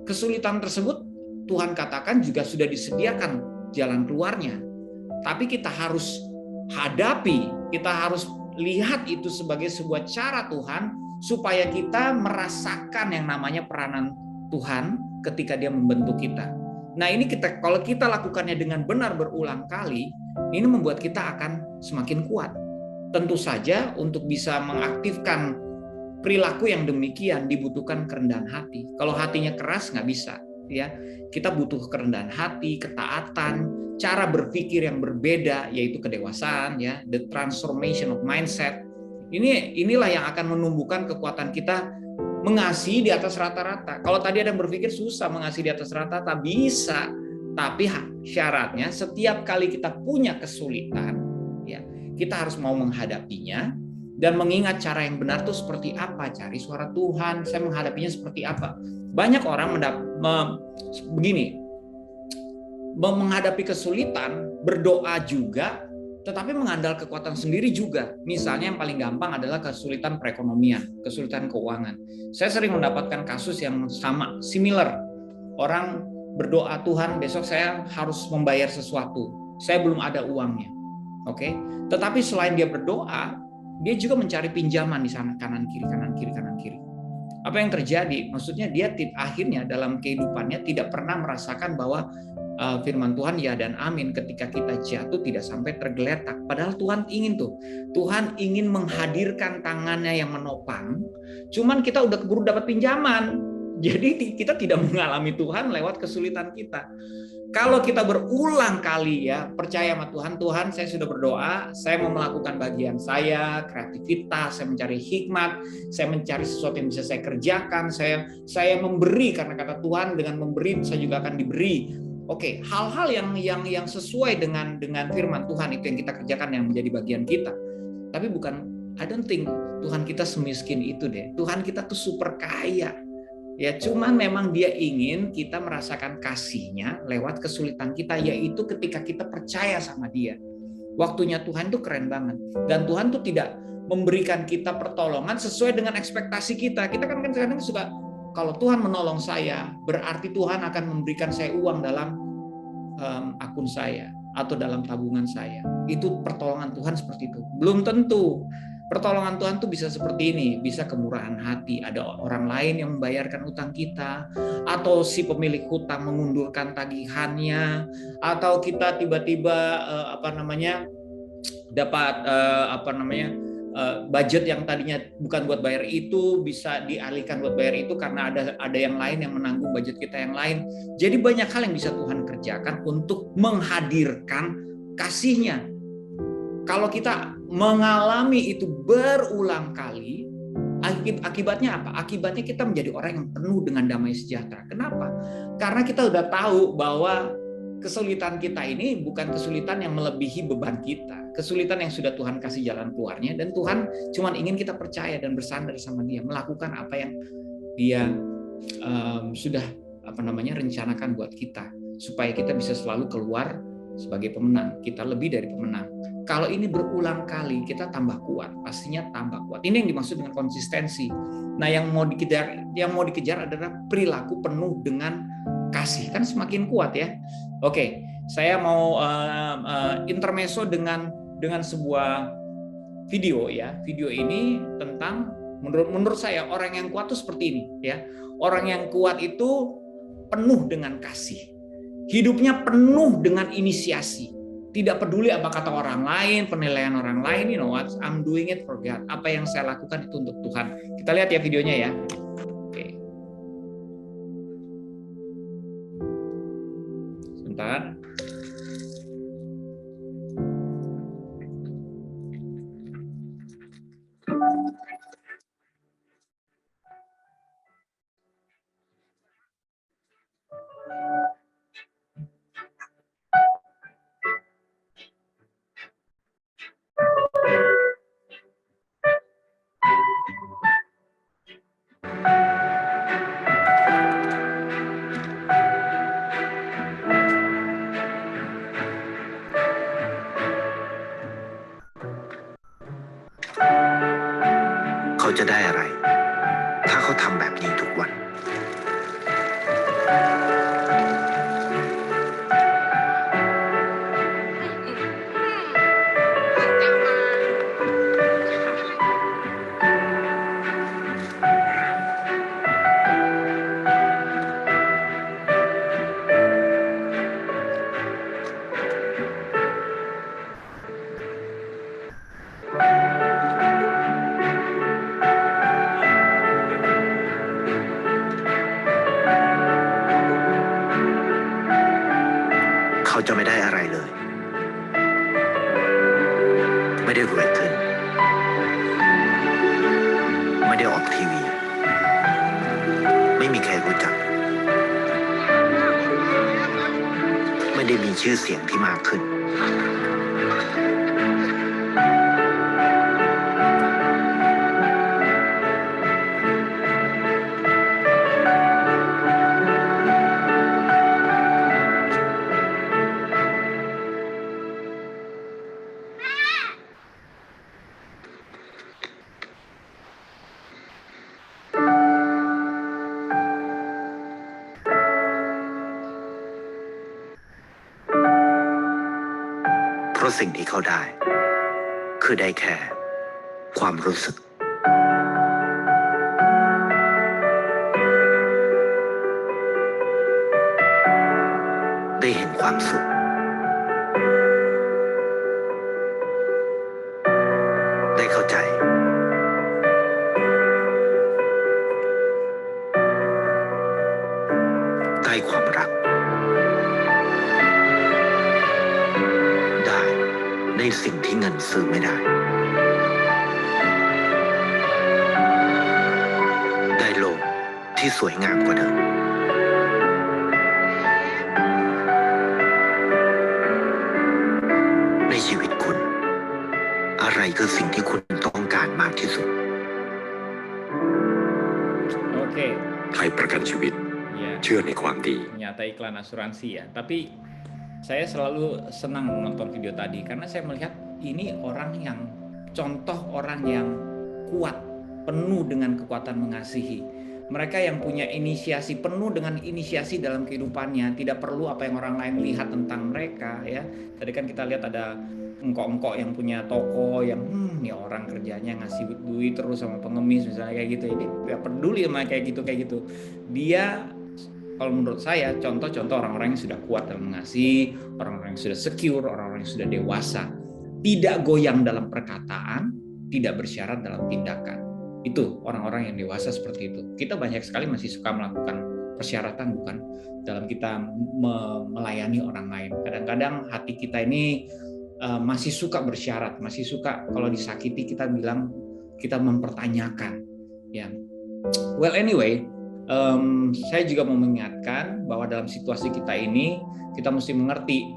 Kesulitan tersebut Tuhan katakan juga sudah disediakan jalan keluarnya. Tapi kita harus hadapi, kita harus lihat itu sebagai sebuah cara Tuhan supaya kita merasakan yang namanya peranan Tuhan ketika dia membentuk kita. Nah ini kalau kita lakukannya dengan benar berulang kali, ini membuat kita akan semakin kuat. Tentu saja untuk bisa mengaktifkan perilaku yang demikian dibutuhkan kerendahan hati. Kalau hatinya keras nggak bisa, ya. Kita butuh kerendahan hati, ketaatan, cara berpikir yang berbeda, yaitu kedewasaan, ya, the transformation of mindset. Inilah yang akan menumbuhkan kekuatan kita mengasihi di atas rata-rata. Kalau tadi ada yang berpikir susah mengasihi di atas rata-rata, bisa. Tapi syaratnya setiap kali kita punya kesulitan, ya, kita harus mau menghadapinya dan mengingat cara yang benar itu seperti apa. Cari suara Tuhan, saya menghadapinya seperti apa. Banyak orang begini, menghadapi kesulitan, berdoa juga, tetapi mengandalkan kekuatan sendiri juga. Misalnya yang paling gampang adalah kesulitan perekonomian, kesulitan keuangan. Saya sering mendapatkan kasus yang sama, similar. Orang berdoa, Tuhan besok saya harus membayar sesuatu, saya belum ada uangnya. Oke, tetapi selain dia berdoa, dia juga mencari pinjaman di sana, kanan kiri, kanan kiri, kanan kiri. Apa yang terjadi? Maksudnya dia akhirnya dalam kehidupannya tidak pernah merasakan bahwa firman Tuhan ya dan amin, ketika kita jatuh tidak sampai tergeletak. Padahal Tuhan ingin Tuhan ingin menghadirkan tangannya yang menopang. Cuman kita udah keburu dapat pinjaman. Jadi kita tidak mengalami Tuhan lewat kesulitan kita. Kalau kita berulang kali ya percaya sama Tuhan, saya sudah berdoa, saya mau melakukan bagian saya, kreativitas, saya mencari hikmat, saya mencari sesuatu yang bisa saya kerjakan, saya memberi karena kata Tuhan dengan memberi saya juga akan diberi. Oke, hal-hal yang sesuai dengan firman Tuhan itu yang kita kerjakan yang menjadi bagian kita. Tapi bukan, I don't think Tuhan kita semiskin itu deh. Tuhan kita tuh super kaya. Ya, cuman memang dia ingin kita merasakan kasihnya lewat kesulitan kita, yaitu ketika kita percaya sama dia. Waktunya Tuhan tuh keren banget. Dan Tuhan tuh tidak memberikan kita pertolongan sesuai dengan ekspektasi kita. Kita kan kadang suka, kalau Tuhan menolong saya, berarti Tuhan akan memberikan saya uang dalam akun saya atau dalam tabungan saya. Itu pertolongan Tuhan seperti itu. Belum tentu. Pertolongan Tuhan tuh bisa seperti ini, bisa kemurahan hati, ada orang lain yang membayarkan utang kita, atau si pemilik hutang mengundurkan tagihannya, atau kita tiba-tiba dapat budget yang tadinya bukan buat bayar itu bisa dialihkan buat bayar itu karena ada yang lain yang menanggung budget kita yang lain. Jadi banyak hal yang bisa Tuhan kerjakan untuk menghadirkan kasih-Nya. Kalau kita mengalami itu berulang kali, akibatnya apa? Akibatnya kita menjadi orang yang penuh dengan damai sejahtera. Kenapa? Karena kita udah tahu bahwa kesulitan kita ini bukan kesulitan yang melebihi beban kita. Kesulitan yang sudah Tuhan kasih jalan keluarnya, dan Tuhan cuma ingin kita percaya dan bersandar sama Dia, melakukan apa yang Dia sudah rencanakan buat kita, supaya kita bisa selalu keluar sebagai pemenang. Kita lebih dari pemenang. Kalau ini berulang kali, kita tambah kuat, pastinya tambah kuat. Ini yang dimaksud dengan konsistensi. Nah, yang mau dikejar adalah perilaku penuh dengan kasih. Kan semakin kuat ya. Oke, saya mau intermezzo dengan sebuah video ya. Video ini tentang menurut saya orang yang kuat itu seperti ini ya. Orang yang kuat itu penuh dengan kasih. Hidupnya penuh dengan inisiasi. Tidak peduli apa kata orang lain, penilaian orang lain, you know what? I'm doing it for God. Apa yang saya lakukan itu untuk Tuhan. Kita lihat ya videonya ya. Oke. Sebentar.เขาจะได้อะไรถ้าเขาทำแบบนี้ทุกวัน เ มีชื่อเสียงที่มากขึ้นเพราะสิ่งที่เขาได้คือได้แค่ความรู้สึกได้เห็นความสุขได้เข้าใจได้ความรักได้ในสิ่งที่เงินซื้อไม่ได้ได้โลกที่สวยงามกว่าเดิมในชีวิตคุณอะไรคือสิ่งที่คุณต้องการมากที่สุด Oke. ไทยประกันชีวิต Ya, เชื่อในความดี nyata iklan asuransi ya. Tapi saya selalu senang menonton video tadi karena saya melihat ini orang yang contoh orang yang kuat, penuh dengan kekuatan mengasihi. Mereka yang punya inisiasi, penuh dengan inisiasi dalam kehidupannya, tidak perlu apa yang orang lain lihat tentang mereka ya. Tadi kan kita lihat ada engkok-engkok yang punya toko yang ini orang kerjanya ngasih duit terus sama pengemis misalnya kayak gitu. Ini nggak peduli sama kayak gitu. Dia kalau menurut saya contoh-contoh orang-orang yang sudah kuat dalam mengasihi, orang-orang yang sudah secure, orang-orang yang sudah dewasa, tidak goyang dalam perkataan, tidak bersyarat dalam tindakan. Itu orang-orang yang dewasa seperti itu. Kita banyak sekali masih suka melakukan persyaratan bukan dalam kita melayani orang lain. Kadang-kadang hati kita ini masih suka bersyarat, masih suka kalau disakiti kita bilang kita mempertanyakan. Ya, well anyway, saya juga mau mengingatkan bahwa dalam situasi kita ini kita mesti mengerti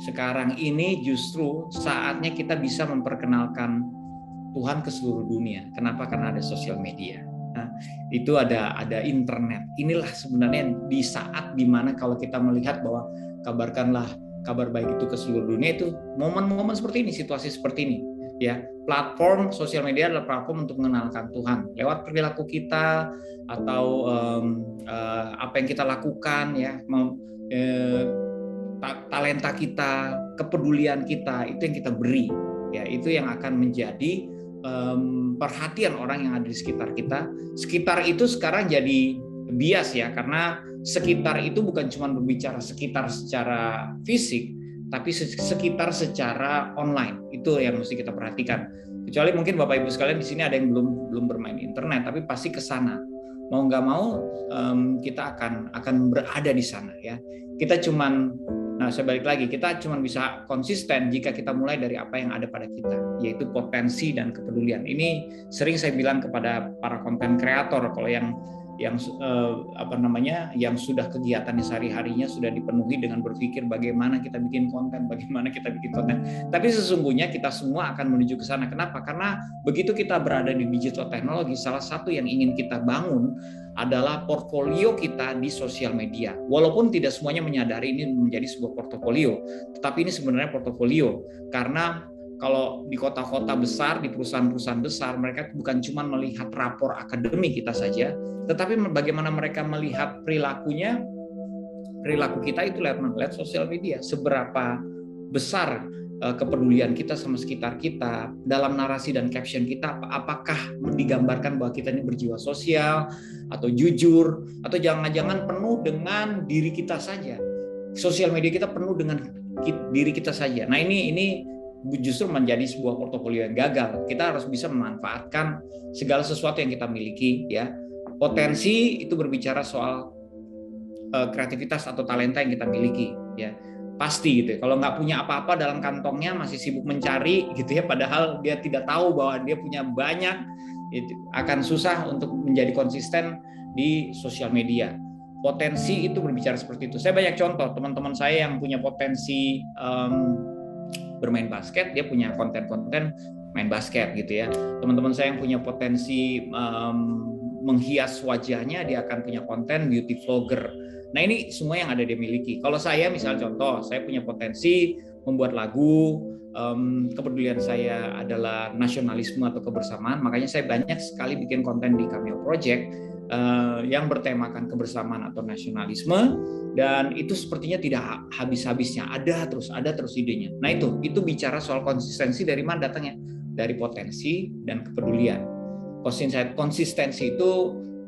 sekarang ini justru saatnya kita bisa memperkenalkan Tuhan ke seluruh dunia. Kenapa? Karena ada sosial media. Nah, itu ada internet. Inilah sebenarnya di saat dimana kalau kita melihat bahwa kabarkanlah kabar baik itu ke seluruh dunia, itu momen-momen seperti ini, situasi seperti ini. Ya, platform sosial media adalah platform untuk mengenalkan Tuhan lewat perilaku kita atau apa yang kita lakukan, ya, talenta kita, kepedulian kita, itu yang kita beri. Ya, itu yang akan menjadi perhatian orang yang ada di sekitar kita. Sekitar itu sekarang jadi bias ya, karena sekitar itu bukan cuma berbicara sekitar secara fisik, tapi sekitar secara online. Itu yang mesti kita perhatikan. Kecuali mungkin Bapak Ibu sekalian di sini ada yang belum bermain internet, tapi pasti ke sana. Mau nggak mau kita akan berada di sana ya. Kita cuman saya balik lagi, kita cuma bisa konsisten jika kita mulai dari apa yang ada pada kita, yaitu potensi dan kepedulian. Ini sering saya bilang kepada para konten kreator, kalau yang yang sudah kegiatan sehari-harinya sudah dipenuhi dengan berpikir bagaimana kita bikin konten. Tapi sesungguhnya kita semua akan menuju ke sana. Kenapa? Karena begitu kita berada di digital teknologi, salah satu yang ingin kita bangun adalah portfolio kita di sosial media. Walaupun tidak semuanya menyadari ini menjadi sebuah portofolio, tetapi ini sebenarnya portofolio karena kalau di kota-kota besar, di perusahaan-perusahaan besar, mereka bukan cuma melihat rapor akademik kita saja, tetapi bagaimana mereka melihat perilaku kita itu lewat sosial media. Seberapa besar kepedulian kita sama sekitar kita, dalam narasi dan caption kita, apakah digambarkan bahwa kita ini berjiwa sosial, atau jujur, atau jangan-jangan penuh dengan diri kita saja. Sosial media kita penuh dengan diri kita saja. Nah ini justru menjadi sebuah portofolio yang gagal. Kita harus bisa memanfaatkan segala sesuatu yang kita miliki, ya. Potensi itu berbicara soal kreativitas atau talenta yang kita miliki, ya. Pasti gitu ya. Kalau nggak punya apa-apa dalam kantongnya, masih sibuk mencari gitu ya, padahal dia tidak tahu bahwa dia punya banyak, itu akan susah untuk menjadi konsisten di sosial media. Potensi itu berbicara seperti itu. Saya banyak contoh teman-teman saya yang punya potensi bermain basket, dia punya konten-konten main basket gitu ya. Teman-teman saya yang punya potensi menghias wajahnya, dia akan punya konten beauty vlogger. Nah ini semua yang ada dia miliki. Kalau saya misalnya contoh, saya punya potensi membuat lagu, kepedulian saya adalah nasionalisme atau kebersamaan, makanya saya banyak sekali bikin konten di Cameo Project yang bertemakan kebersamaan atau nasionalisme, dan itu sepertinya tidak habis-habisnya, ada terus idenya. Nah itu bicara soal konsistensi. Dari mana datangnya? Dari potensi dan kepedulian. Konsistensi itu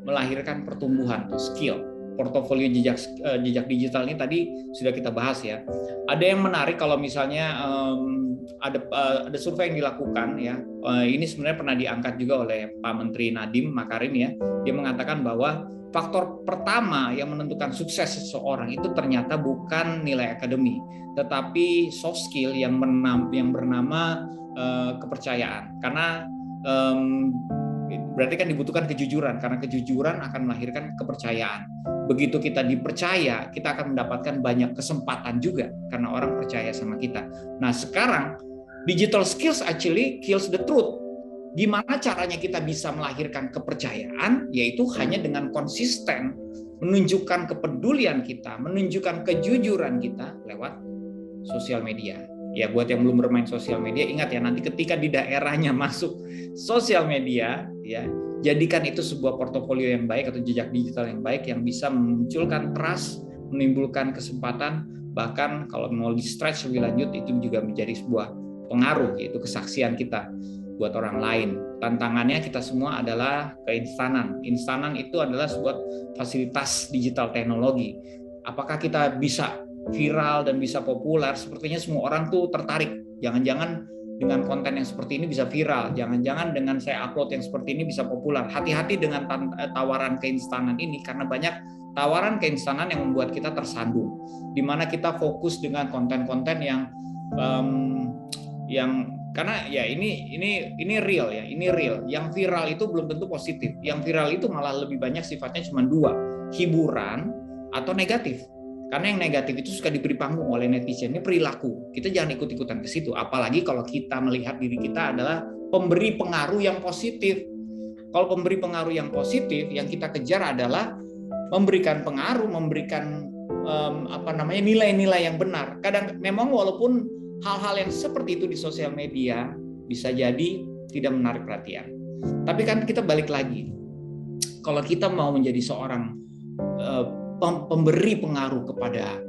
melahirkan pertumbuhan, skill. Portofolio jejak digital ini tadi sudah kita bahas ya. Ada yang menarik kalau misalnya ada survei yang dilakukan ya. Ini sebenarnya pernah diangkat juga oleh Pak Menteri Nadiem Makarim ya. Dia mengatakan bahwa faktor pertama yang menentukan sukses seseorang itu ternyata bukan nilai akademi, tetapi soft skill yang bernama kepercayaan. Karena berarti kan dibutuhkan kejujuran, karena kejujuran akan melahirkan kepercayaan. Begitu kita dipercaya, kita akan mendapatkan banyak kesempatan juga karena orang percaya sama kita. Nah sekarang digital skills actually kills the truth. Gimana caranya kita bisa melahirkan kepercayaan? Yaitu hanya dengan konsisten menunjukkan kepedulian kita, menunjukkan kejujuran kita lewat sosial media. Ya buat yang belum bermain sosial media, ingat ya, nanti ketika di daerahnya masuk sosial media, ya jadikan itu sebuah portofolio yang baik atau jejak digital yang baik yang bisa memunculkan trust, menimbulkan kesempatan, bahkan kalau mau di stretch lebih lanjut itu juga menjadi sebuah pengaruh, yaitu kesaksian kita buat orang lain. Tantangannya kita semua adalah keinstanan. Instanan itu adalah sebuah fasilitas digital teknologi. Apakah kita bisa viral dan bisa populer? Sepertinya semua orang tuh tertarik. Jangan-jangan dengan konten yang seperti ini bisa viral. Jangan-jangan dengan saya upload yang seperti ini bisa populer. Hati-hati dengan tawaran keinstanan ini, karena banyak tawaran keinstanan yang membuat kita tersandung. Di mana kita fokus dengan konten-konten yang karena ya ini real ya, ini real. Yang viral itu belum tentu positif. Yang viral itu malah lebih banyak sifatnya cuma dua, hiburan atau negatif. Karena yang negatif itu suka diberi panggung oleh netizen, ini perilaku. Kita jangan ikut-ikutan ke situ. Apalagi kalau kita melihat diri kita adalah pemberi pengaruh yang positif. Kalau pemberi pengaruh yang positif, yang kita kejar adalah memberikan pengaruh, memberikan nilai-nilai yang benar. Kadang memang walaupun hal-hal yang seperti itu di sosial media bisa jadi tidak menarik perhatian. Tapi kan kita balik lagi. Kalau kita mau menjadi seorang pemberi pengaruh kepada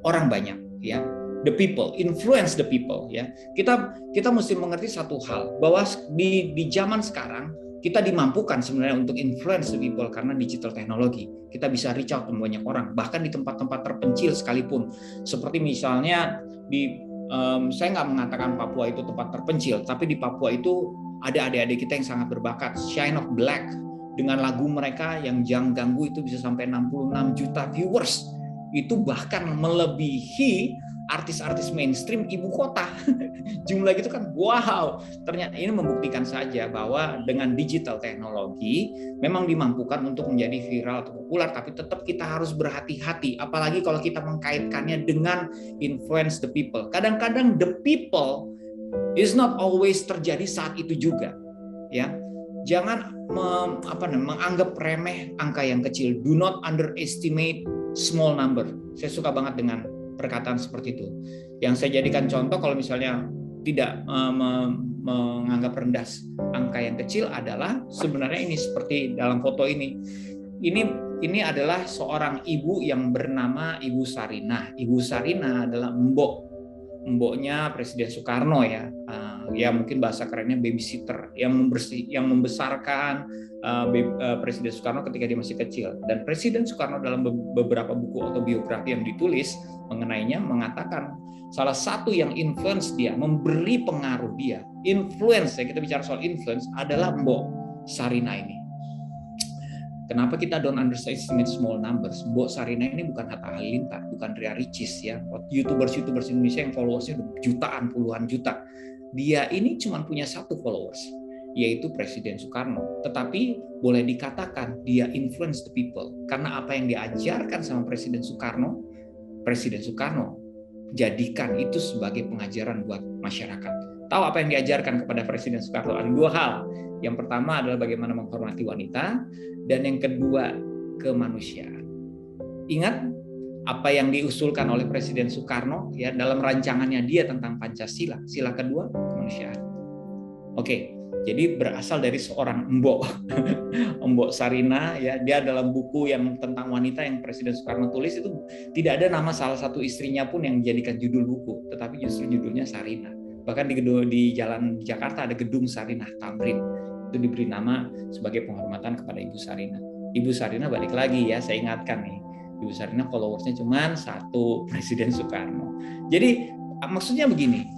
orang banyak, ya, the people, influence the people, ya. Kita mesti mengerti satu hal, bahwa di zaman sekarang kita dimampukan sebenarnya untuk influence the people karena digital teknologi. Kita bisa reach out ke banyak orang, bahkan di tempat-tempat terpencil sekalipun. Seperti misalnya saya nggak mengatakan Papua itu tempat terpencil, tapi di Papua itu ada adik-adik kita yang sangat berbakat. Shine of Black dengan lagu mereka yang Jang Ganggu itu bisa sampai 66 juta viewers. Itu bahkan melebihi artis-artis mainstream ibu kota. Jumlah itu kan wow. Ternyata ini membuktikan saja bahwa dengan digital teknologi memang dimampukan untuk menjadi viral atau populer, tapi tetap kita harus berhati-hati. Apalagi kalau kita mengkaitkannya dengan influence the people. Kadang-kadang the people is not always terjadi saat itu juga, ya. Jangan menganggap remeh angka yang kecil. Do not underestimate small number. Saya suka banget dengan perkataan seperti itu. Yang saya jadikan contoh kalau misalnya tidak menganggap rendah angka yang kecil adalah sebenarnya ini seperti dalam foto ini. Ini adalah seorang ibu yang bernama Ibu Sarinah. Ibu Sarinah adalah mboknya Presiden Soekarno ya. Ya mungkin bahasa kerennya babysitter yang membesarkan Presiden Soekarno ketika dia masih kecil. Dan Presiden Soekarno dalam beberapa buku autobiografi yang ditulis mengenainya mengatakan salah satu yang influence dia, memberi pengaruh dia, influence ya, kita bicara soal influence adalah Mbok Sarinah ini. Kenapa kita don't underestimate small numbers? Mbok Sarinah ini bukan Hatta Halilintar, bukan Ria Ricis ya, YouTubers Indonesia yang followersnya jutaan, puluhan juta. Dia ini cuma punya satu followers. yaitu Presiden Soekarno. Tetapi boleh dikatakan dia influence the people karena apa yang diajarkan sama Presiden Soekarno jadikan itu sebagai pengajaran buat masyarakat. Tahu apa yang diajarkan kepada Presiden Soekarno? Ada dua hal. Yang pertama adalah bagaimana menghormati wanita, dan yang kedua kemanusiaan. Ingat apa yang diusulkan oleh Presiden Soekarno ya dalam rancangannya dia tentang Pancasila. Sila kedua, kemanusiaan. Oke, jadi berasal dari seorang Mbok Sarina ya. Dia dalam buku yang tentang wanita yang Presiden Soekarno tulis itu tidak ada nama salah satu istrinya pun yang dijadikan judul buku, tetapi justru judulnya Sarina. Bahkan di Jalan Jakarta ada gedung Sarinah Tamrin. Itu diberi nama sebagai penghormatan kepada Ibu Sarina. Ibu Sarina balik lagi ya, saya ingatkan nih. Ibu Sarina followersnya cuma 1, Presiden Soekarno. Jadi maksudnya begini,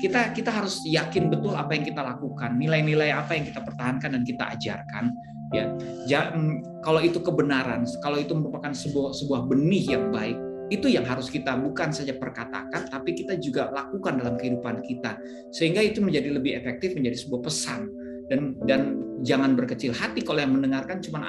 kita harus yakin betul apa yang kita lakukan, nilai-nilai apa yang kita pertahankan dan kita ajarkan. Ya, kalau itu kebenaran, kalau itu merupakan sebuah benih yang baik, itu yang harus kita bukan saja perkatakan, tapi kita juga lakukan dalam kehidupan kita, sehingga itu menjadi lebih efektif, menjadi sebuah pesan. Dan jangan berkecil hati kalau yang mendengarkan cuma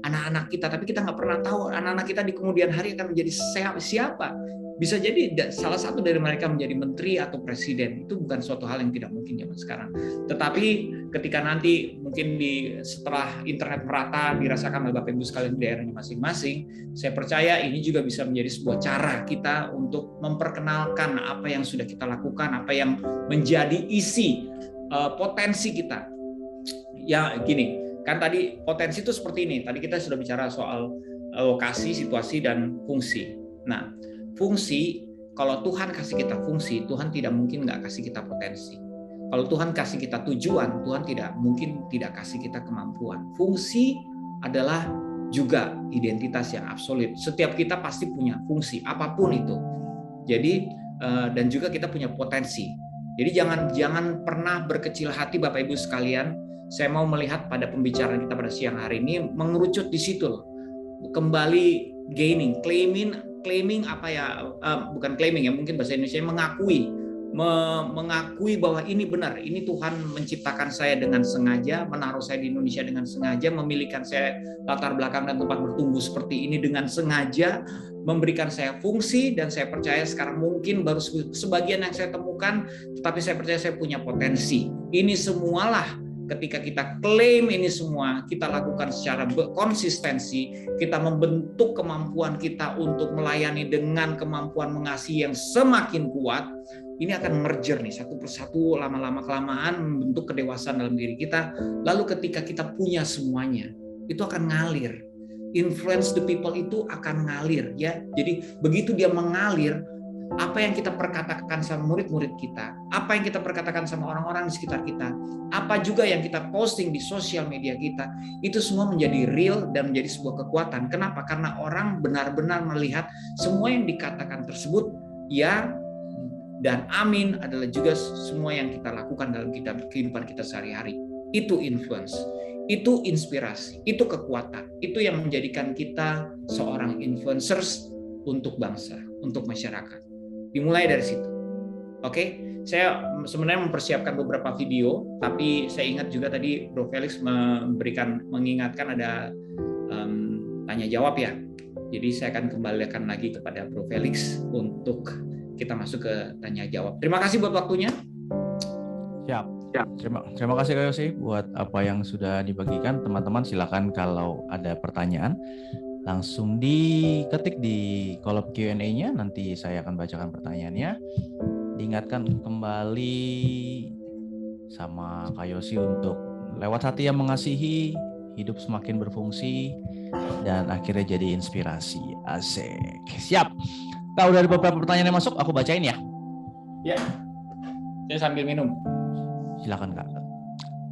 anak-anak kita, tapi kita nggak pernah tahu anak-anak kita di kemudian hari akan menjadi siapa. Bisa jadi salah satu dari mereka menjadi menteri atau presiden. Itu bukan suatu hal yang tidak mungkin zaman sekarang. Tetapi ketika nanti mungkin setelah internet merata dirasakan oleh Bapak Ibu sekalian di daerahnya masing-masing, saya percaya ini juga bisa menjadi sebuah cara kita untuk memperkenalkan apa yang sudah kita lakukan, apa yang menjadi isi potensi kita. Ya gini, kan tadi potensi itu seperti ini. Tadi kita sudah bicara soal lokasi, situasi, dan fungsi. Nah, fungsi, kalau Tuhan kasih kita fungsi, Tuhan tidak mungkin nggak kasih kita potensi. Kalau Tuhan kasih kita tujuan, Tuhan tidak mungkin tidak kasih kita kemampuan. Fungsi adalah juga identitas yang absolut. Setiap kita pasti punya fungsi, apapun itu. Jadi, dan juga kita punya potensi. Jadi jangan pernah berkecil hati Bapak Ibu sekalian. Saya mau melihat pada pembicaraan kita pada siang hari ini mengerucut di situ loh. Kembali claiming apa ya, bukan claiming ya, mungkin bahasa Indonesia mengakui bahwa ini benar, ini Tuhan menciptakan saya dengan sengaja, menaruh saya di Indonesia dengan sengaja, memilihkan saya latar belakang dan tempat bertumbuh seperti ini dengan sengaja, memberikan saya fungsi, dan saya percaya sekarang mungkin baru sebagian yang saya temukan, tetapi saya percaya saya punya potensi. Ini semualah ketika kita klaim ini semua, kita lakukan secara konsistensi, kita membentuk kemampuan kita untuk melayani dengan kemampuan mengasihi yang semakin kuat, ini akan merger nih satu persatu, lama-lama kelamaan membentuk kedewasaan dalam diri kita. Lalu ketika kita punya semuanya, itu akan ngalir. Influence the people itu akan ngalir ya. Jadi begitu dia mengalir, apa yang kita perkatakan sama murid-murid kita, apa yang kita perkatakan sama orang-orang di sekitar kita, apa juga yang kita posting di sosial media kita, itu semua menjadi real dan menjadi sebuah kekuatan. Kenapa? Karena orang benar-benar melihat semua yang dikatakan tersebut ya dan amin adalah juga semua yang kita lakukan dalam kehidupan kita sehari-hari. Itu influence, itu inspirasi, itu kekuatan, itu yang menjadikan kita seorang influencers untuk bangsa, untuk masyarakat. Dimulai dari situ. Oke, saya sebenarnya mempersiapkan beberapa video, tapi saya ingat juga tadi Bro Felix mengingatkan ada tanya jawab ya. Jadi saya akan kembalikan lagi kepada Bro Felix untuk kita masuk ke tanya jawab. Terima kasih buat waktunya. Siap. Terima kasih Kak Yosi buat apa yang sudah dibagikan. Teman-teman silakan kalau ada pertanyaan langsung diketik di kolom Q&A-nya, nanti saya akan bacakan pertanyaannya. Diingatkan kembali sama Kak Yosi untuk lewat hati yang mengasihi, hidup semakin berfungsi, dan akhirnya jadi inspirasi. Asik. Siap. Tahu dari beberapa pertanyaan yang masuk, aku bacain ya. Ya, saya sambil minum. Silakan Kak.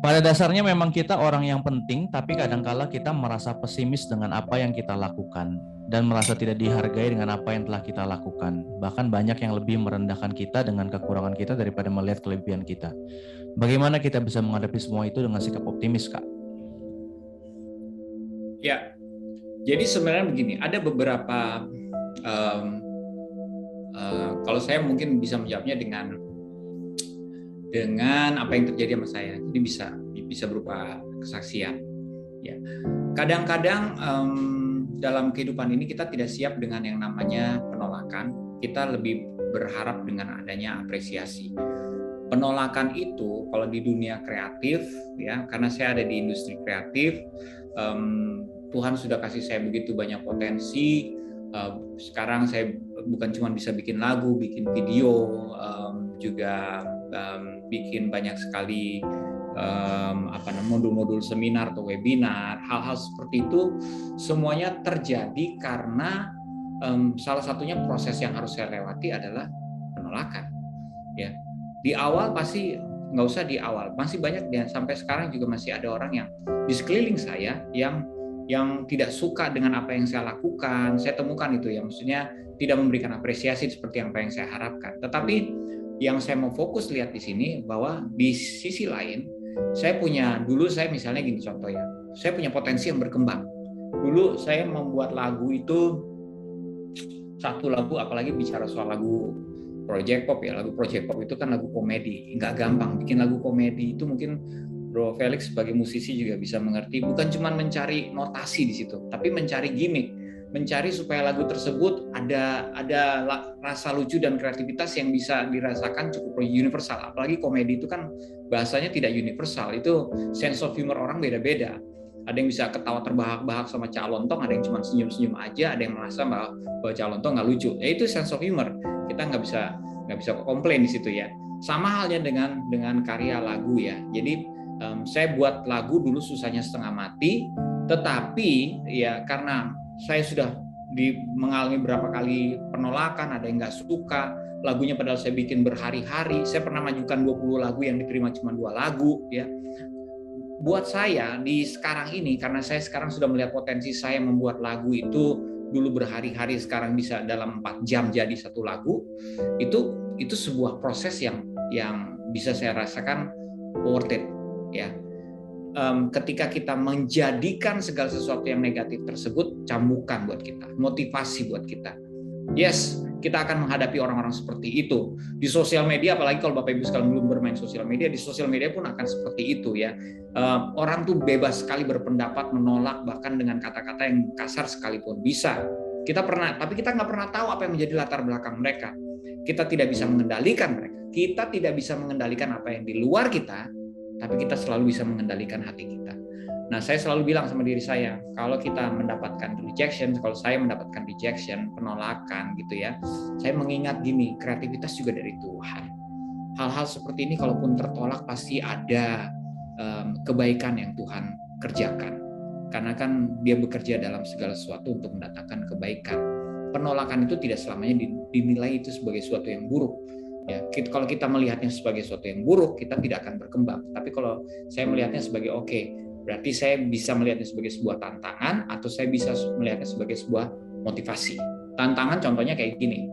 Pada dasarnya memang kita orang yang penting, tapi kadangkala kita merasa pesimis dengan apa yang kita lakukan dan merasa tidak dihargai dengan apa yang telah kita lakukan. Bahkan banyak yang lebih merendahkan kita dengan kekurangan kita daripada melihat kelebihan kita. Bagaimana kita bisa menghadapi semua itu dengan sikap optimis, Kak? Ya, jadi sebenarnya begini, ada beberapa kalau saya mungkin bisa menjawabnya dengan apa yang terjadi sama saya. Jadi bisa bisa berupa kesaksian. Ya, kadang-kadang dalam kehidupan ini kita tidak siap dengan yang namanya penolakan. Kita lebih berharap dengan adanya apresiasi. Penolakan itu kalau di dunia kreatif, ya, karena saya ada di industri kreatif, Tuhan sudah kasih saya begitu banyak potensi. Sekarang saya bukan cuma bisa bikin lagu, bikin video, juga bikin banyak sekali modul-modul seminar atau webinar. Hal-hal seperti itu semuanya terjadi karena salah satunya proses yang harus saya lewati adalah penolakan. Ya, di awal pasti nggak usah di awal, masih banyak dan sampai sekarang juga masih ada orang yang di sekeliling saya yang tidak suka dengan apa yang saya lakukan. Saya temukan itu ya, maksudnya tidak memberikan apresiasi seperti apa yang saya harapkan. Tetapi yang saya mau fokus lihat di sini bahwa di sisi lain dulu saya misalnya gini contoh ya, saya punya potensi yang berkembang. Dulu saya membuat lagu itu satu lagu, apalagi bicara soal lagu project pop ya, lagu project pop itu kan lagu komedi, nggak gampang bikin lagu komedi itu. Mungkin Bro Felix sebagai musisi juga bisa mengerti, bukan cuma mencari notasi di situ, tapi mencari gimmick, mencari supaya lagu tersebut ada rasa lucu dan kreativitas yang bisa dirasakan cukup universal. Apalagi komedi itu kan bahasanya tidak universal, itu sense of humor orang beda-beda. Ada yang bisa ketawa terbahak-bahak sama Cak Lontong, ada yang cuma senyum-senyum aja, ada yang merasa bahwa Cak Lontong nggak lucu. Ya itu sense of humor. Kita nggak bisa komplain di situ ya. Sama halnya dengan karya lagu ya. Jadi saya buat lagu dulu susahnya setengah mati, tetapi ya karena saya sudah mengalami berapa kali penolakan, ada yang nggak suka lagunya padahal saya bikin berhari-hari. Saya pernah majukan 20 lagu yang diterima cuma 2 lagu ya. Buat saya di sekarang ini, karena saya sekarang sudah melihat potensi saya membuat lagu itu dulu berhari-hari, sekarang bisa dalam 4 jam jadi satu lagu, itu sebuah proses yang bisa saya rasakan worth it ya. Ketika kita menjadikan segala sesuatu yang negatif tersebut cambukan buat kita, motivasi buat kita. Yes, kita akan menghadapi orang-orang seperti itu di sosial media, apalagi kalau Bapak Ibu sekalian belum bermain sosial media, di sosial media pun akan seperti itu ya. Orang tuh bebas sekali berpendapat, menolak bahkan dengan kata-kata yang kasar sekalipun bisa. Tapi kita nggak pernah tahu apa yang menjadi latar belakang mereka. Kita tidak bisa mengendalikan mereka. Kita tidak bisa mengendalikan apa yang di luar kita, tapi kita selalu bisa mengendalikan hati kita. Nah, saya selalu bilang sama diri saya, kalau kita mendapatkan rejection, kalau saya mendapatkan rejection, penolakan gitu ya, saya mengingat gini, kreativitas juga dari Tuhan. Hal-hal seperti ini kalaupun tertolak pasti ada kebaikan yang Tuhan kerjakan. Karena kan Dia bekerja dalam segala sesuatu untuk mendatangkan kebaikan. Penolakan itu tidak selamanya dinilai itu sebagai sesuatu yang buruk. Ya, kalau kita melihatnya sebagai sesuatu yang buruk, kita tidak akan berkembang. Tapi kalau saya melihatnya sebagai berarti saya bisa melihatnya sebagai sebuah tantangan, atau saya bisa melihatnya sebagai sebuah motivasi. Tantangan contohnya kayak gini,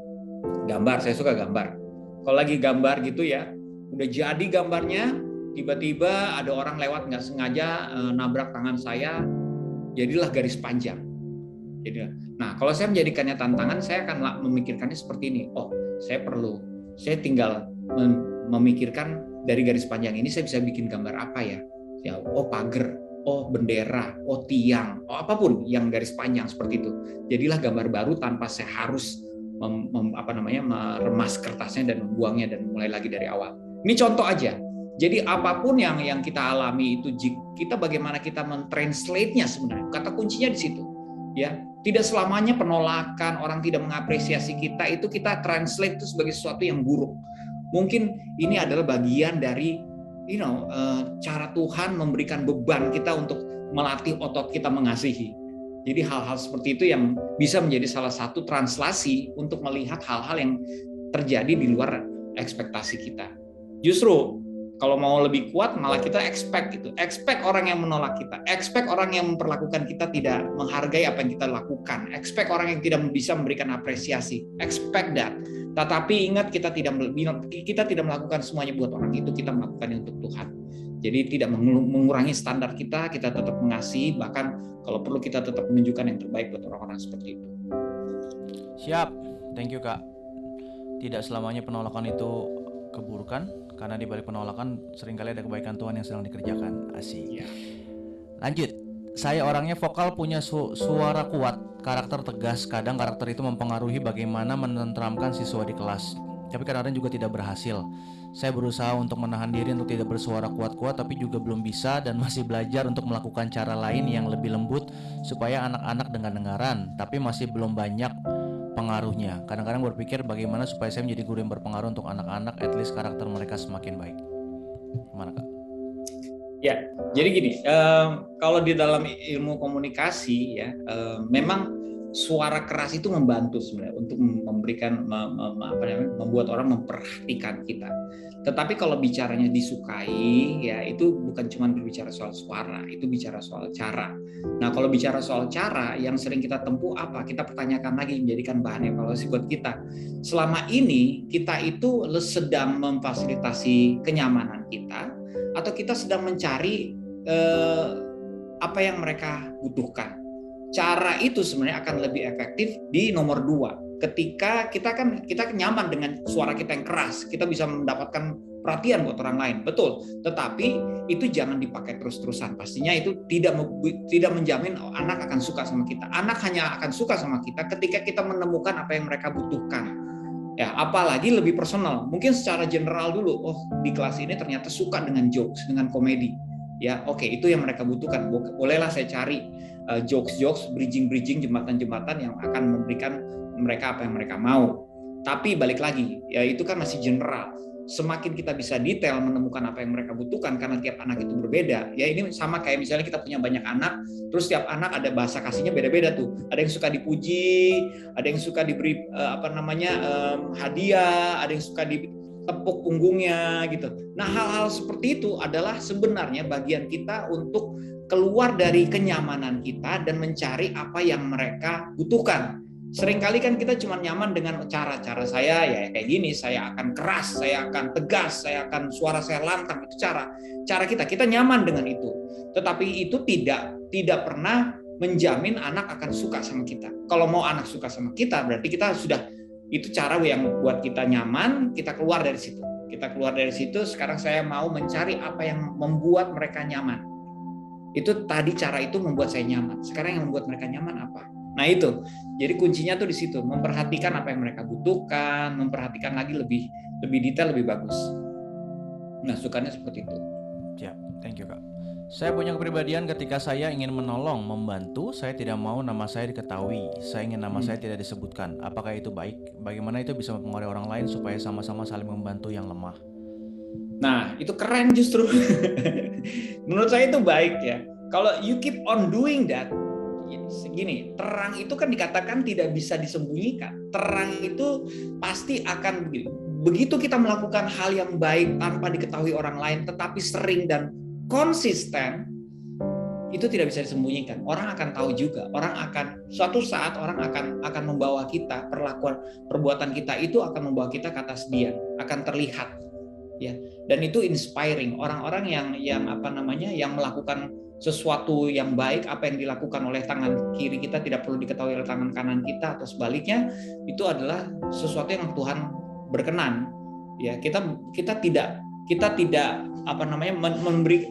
gambar, saya suka gambar. Kalau lagi gambar gitu ya, udah jadi gambarnya, tiba-tiba ada orang lewat nggak sengaja nabrak tangan saya, jadilah garis panjang. Nah, kalau saya menjadikannya tantangan, saya akan memikirkannya seperti ini. Saya tinggal memikirkan dari garis panjang ini saya bisa bikin gambar apa ya? Pagar, bendera, tiang, apapun yang garis panjang seperti itu. Jadilah gambar baru tanpa saya harus meremas kertasnya dan membuangnya dan mulai lagi dari awal. Ini contoh aja. Jadi apapun yang kita alami itu, kita bagaimana kita mentranslate-nya sebenarnya. Kata kuncinya di situ. Ya, tidak selamanya penolakan, orang tidak mengapresiasi kita itu kita translate itu sebagai sesuatu yang buruk. Mungkin ini adalah bagian dari cara Tuhan memberikan beban kita untuk melatih otot kita mengasihi. Jadi hal-hal seperti itu yang bisa menjadi salah satu translasi untuk melihat hal-hal yang terjadi di luar ekspektasi kita. Justru kalau mau lebih kuat malah kita expect orang yang menolak kita, expect orang yang memperlakukan kita tidak menghargai apa yang kita lakukan, expect orang yang tidak bisa memberikan apresiasi, expect that. Tetapi ingat, kita tidak melakukan semuanya buat orang itu, kita melakukannya untuk Tuhan. Jadi tidak mengurangi standar kita tetap mengasihi, bahkan kalau perlu kita tetap menunjukkan yang terbaik buat orang-orang seperti itu. Siap, thank you Kak. Tidak selamanya penolakan itu keburukan, Karena di balik penolakan seringkali ada kebaikan Tuhan yang sedang dikerjakan. Asik. Ya. Lanjut. Saya orangnya vokal, punya suara kuat, karakter tegas. Kadang karakter itu mempengaruhi bagaimana menenteramkan siswa di kelas. Tapi kadang-kadang juga tidak berhasil. Saya berusaha untuk menahan diri untuk tidak bersuara kuat-kuat, tapi juga belum bisa dan masih belajar untuk melakukan cara lain yang lebih lembut supaya anak-anak dengar-dengaran, tapi masih belum banyak pengaruhnya. Kadang-kadang berpikir bagaimana supaya saya menjadi guru yang berpengaruh untuk anak-anak, at least karakter mereka semakin baik. Gimana Kak? Ya, jadi gini, kalau di dalam ilmu komunikasi ya, memang suara keras itu membantu sebenarnya untuk memberikan membuat orang memperhatikan kita. Tetapi kalau bicaranya disukai, ya itu bukan cuma berbicara soal suara, itu bicara soal cara. Nah, kalau bicara soal cara, yang sering kita tempuh apa? Kita pertanyakan lagi, menjadikan bahan evaluasi buat kita. Selama ini kita itu sedang memfasilitasi kenyamanan kita, atau kita sedang mencari apa yang mereka butuhkan. Cara itu sebenarnya akan lebih efektif di nomor 2. Ketika kita nyaman dengan suara kita yang keras, kita bisa mendapatkan perhatian buat orang lain, betul. Tetapi itu jangan dipakai terus-terusan. Pastinya itu tidak menjamin anak akan suka sama kita. Anak hanya akan suka sama kita ketika kita menemukan apa yang mereka butuhkan. Ya, apalagi lebih personal. Mungkin secara general dulu, oh di kelas ini ternyata suka dengan jokes, dengan komedi. Ya, oke, itu yang mereka butuhkan. Bolehlah saya cari jokes, bridging, jembatan-jembatan yang akan memberikan mereka apa yang mereka mau. Tapi balik lagi, ya itu kan masih general. Semakin kita bisa detail menemukan apa yang mereka butuhkan, karena tiap anak itu berbeda. Ya ini sama kayak misalnya kita punya banyak anak, terus tiap anak ada bahasa kasihnya beda-beda tuh. Ada yang suka dipuji, ada yang suka diberi hadiah, ada yang suka ditepuk punggungnya gitu. Nah, hal-hal seperti itu adalah sebenarnya bagian kita untuk keluar dari kenyamanan kita dan mencari apa yang mereka butuhkan. Seringkali kan kita cuma nyaman dengan cara saya ya kayak gini, saya akan keras, saya akan tegas, saya akan suara saya lantang, itu cara kita nyaman dengan itu. Tetapi itu tidak pernah menjamin anak akan suka sama kita. Kalau mau anak suka sama kita, berarti kita sudah, itu cara yang buat kita nyaman, kita keluar dari situ. Sekarang saya mau mencari apa yang membuat mereka nyaman. Itu tadi cara itu membuat saya nyaman. Sekarang yang membuat mereka nyaman apa? Nah itu, jadi kuncinya tuh di situ, memperhatikan apa yang mereka butuhkan, memperhatikan lagi lebih detail, lebih bagus. Nah, sukanya seperti itu. Ya, thank you Kak. Saya punya kepribadian ketika saya ingin menolong, membantu, saya tidak mau nama saya diketahui. Saya ingin nama saya tidak disebutkan. Apakah itu baik? Bagaimana itu bisa mempengaruhi orang lain supaya sama-sama saling membantu yang lemah? Nah, itu keren justru. Menurut saya itu baik ya. Kalau you keep on doing that, segini, terang itu kan dikatakan tidak bisa disembunyikan. Terang itu pasti akan begitu kita melakukan hal yang baik tanpa diketahui orang lain, tetapi sering dan konsisten, itu tidak bisa disembunyikan. Orang akan tahu juga. Suatu saat orang akan membawa kita, perbuatan kita itu akan membawa kita ke atas dia, akan terlihat. Ya, dan itu inspiring. Orang-orang yang melakukan sesuatu yang baik, apa yang dilakukan oleh tangan kiri kita tidak perlu diketahui oleh tangan kanan kita atau sebaliknya, itu adalah sesuatu yang Tuhan berkenan. Ya, kita tidak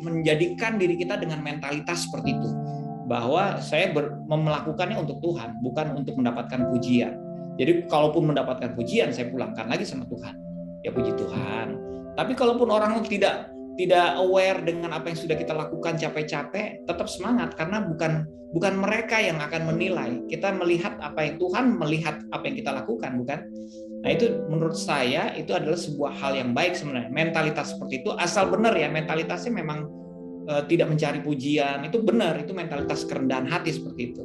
menjadikan diri kita dengan mentalitas seperti itu, bahwa saya melakukannya untuk Tuhan, bukan untuk mendapatkan pujian. Jadi kalaupun mendapatkan pujian, saya pulangkan lagi sama Tuhan. Ya puji Tuhan. Tapi kalaupun orang tidak aware dengan apa yang sudah kita lakukan capek-capek, tetap semangat, karena bukan mereka yang akan menilai. Kita melihat apa yang Tuhan melihat apa yang kita lakukan, bukan? Nah, itu menurut saya itu adalah sebuah hal yang baik sebenarnya. Mentalitas seperti itu asal benar ya, mentalitasnya memang tidak mencari pujian, itu benar, itu mentalitas kerendahan hati seperti itu.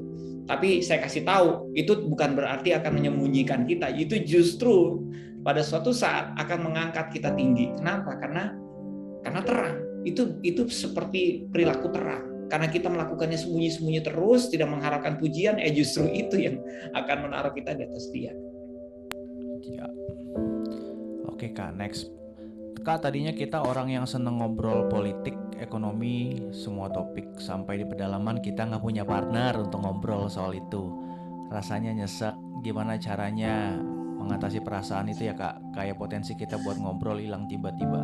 Tapi saya kasih tahu, itu bukan berarti akan menyembunyikan kita. Itu justru pada suatu saat akan mengangkat kita tinggi. Kenapa? Karena terang. Itu seperti perilaku terang. Karena kita melakukannya sembunyi-sembunyi terus, tidak mengharapkan pujian, justru itu yang akan menaruh kita di atas dia. Ya. Oke Kak, next. Kak, tadinya kita orang yang seneng ngobrol politik, ekonomi, semua topik. Sampai di pedalaman kita nggak punya partner untuk ngobrol soal itu. Rasanya nyesek. Gimana caranya mengatasi perasaan itu ya Kak? Kayak potensi kita buat ngobrol hilang tiba-tiba.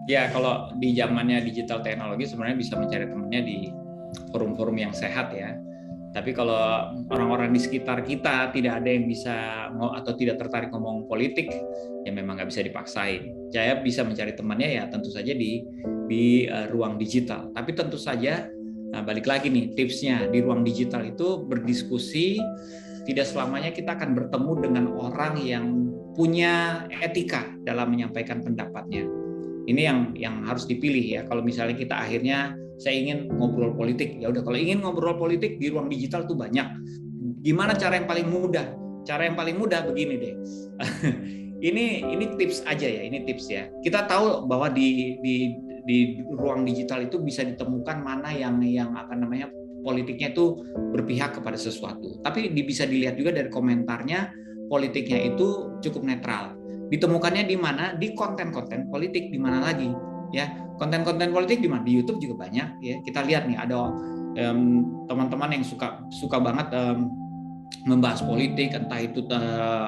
Ya, kalau di zamannya digital teknologi sebenarnya bisa mencari temannya di forum-forum yang sehat ya. Tapi kalau orang-orang di sekitar kita tidak ada yang bisa atau tidak tertarik ngomong politik, ya memang nggak bisa dipaksain. Saya bisa mencari temannya ya tentu saja di ruang digital. Tapi tentu saja, nah balik lagi nih tipsnya, di ruang digital itu berdiskusi, tidak selamanya kita akan bertemu dengan orang yang punya etika dalam menyampaikan pendapatnya. Ini yang harus dipilih ya. Kalau misalnya kita akhirnya saya ingin ngobrol politik, ya udah kalau ingin ngobrol politik di ruang digital tuh banyak. Gimana cara yang paling mudah? Cara yang paling mudah begini deh. ini tips aja ya, ini tips ya. Kita tahu bahwa di ruang digital itu bisa ditemukan mana yang apa namanya politiknya itu berpihak kepada sesuatu. Tapi bisa dilihat juga dari komentarnya, politiknya itu cukup netral. Ditemukannya di mana? Di konten-konten politik, di mana lagi? Ya, konten-konten politik di mana? Di YouTube juga banyak ya. Kita lihat nih ada teman-teman yang suka banget membahas politik, entah itu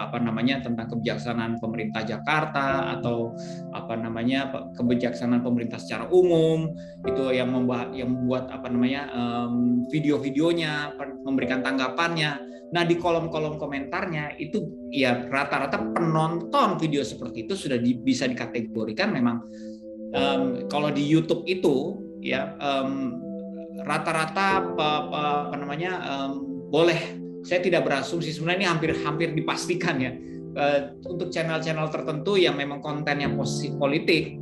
apa namanya tentang kebijaksanaan pemerintah Jakarta atau apa namanya kebijaksanaan pemerintah secara umum, itu yang membuat apa namanya video-videonya, memberikan tanggapannya. Nah, di kolom-kolom komentarnya itu ya rata-rata penonton video seperti itu sudah bisa dikategorikan memang kalau di YouTube itu ya rata-rata apa namanya boleh, saya tidak berasumsi, sebenarnya ini hampir dipastikan ya untuk channel-channel tertentu yang memang kontennya politik,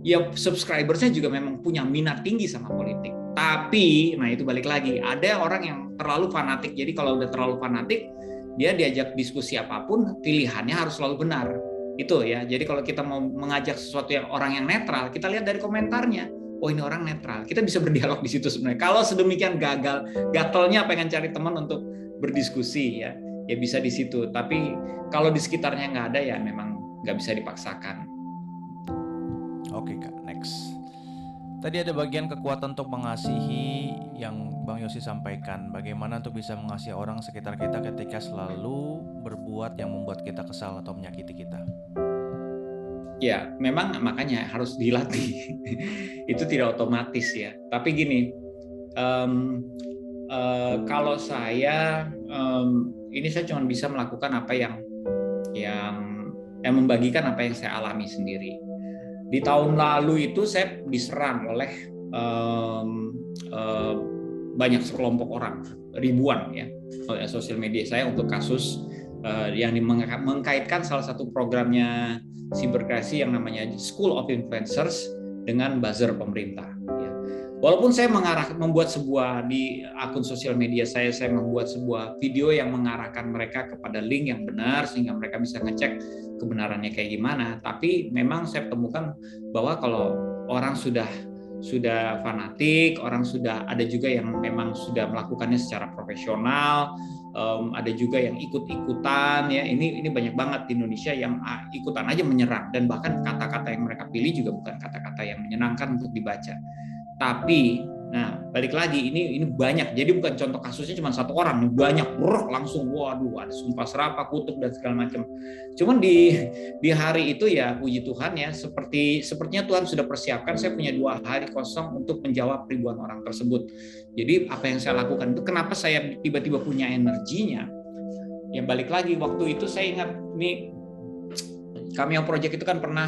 ya subscribersnya juga memang punya minat tinggi sama politik. Tapi, nah itu balik lagi, ada orang yang terlalu fanatik. Jadi kalau udah terlalu fanatik, dia diajak diskusi apapun, pilihannya harus selalu benar. Itu ya. Jadi kalau kita mau mengajak sesuatu yang orang yang netral, kita lihat dari komentarnya. Oh ini orang netral. Kita bisa berdialog di situ sebenarnya. Kalau sedemikian gatalnya pengen cari teman untuk berdiskusi ya bisa di situ. Tapi kalau di sekitarnya nggak ada ya memang nggak bisa dipaksakan. Oke Kak, next. Tadi ada bagian kekuatan untuk mengasihi yang Bang Yosi sampaikan. Bagaimana untuk bisa mengasihi orang sekitar kita ketika selalu berbuat yang membuat kita kesal atau menyakiti kita. Ya, memang makanya harus dilatih. Itu tidak otomatis ya. Tapi gini, kalau saya ini saya cuma bisa melakukan apa yang membagikan apa yang saya alami sendiri. Di tahun lalu itu saya diserang oleh banyak sekelompok orang, ribuan ya, oleh sosial media saya untuk kasus yang mengkaitkan salah satu programnya Cybercrazy yang namanya School of Influencers dengan buzzer pemerintah. Ya. Walaupun saya membuat sebuah di akun sosial media saya membuat sebuah video yang mengarahkan mereka kepada link yang benar sehingga mereka bisa ngecek kebenarannya kayak gimana. Tapi memang saya temukan bahwa kalau orang sudah fanatik, orang sudah ada juga yang memang sudah melakukannya secara profesional, ada juga yang ikut-ikutan ya. Ini banyak banget di Indonesia yang ikutan aja menyerang, dan bahkan kata-kata yang mereka pilih juga bukan kata-kata yang menyenangkan untuk dibaca. Tapi nah balik lagi ini banyak, jadi bukan contoh kasusnya cuma satu orang, banyak langsung waduh ada sumpah serapah, kutuk dan segala macam. Cuman di hari itu ya puji Tuhan ya, sepertinya Tuhan sudah persiapkan saya punya 2 hari kosong untuk menjawab ribuan orang tersebut. Jadi apa yang saya lakukan itu, kenapa saya tiba-tiba punya energinya ya, balik lagi waktu itu saya ingat nih, Cameo Project itu kan pernah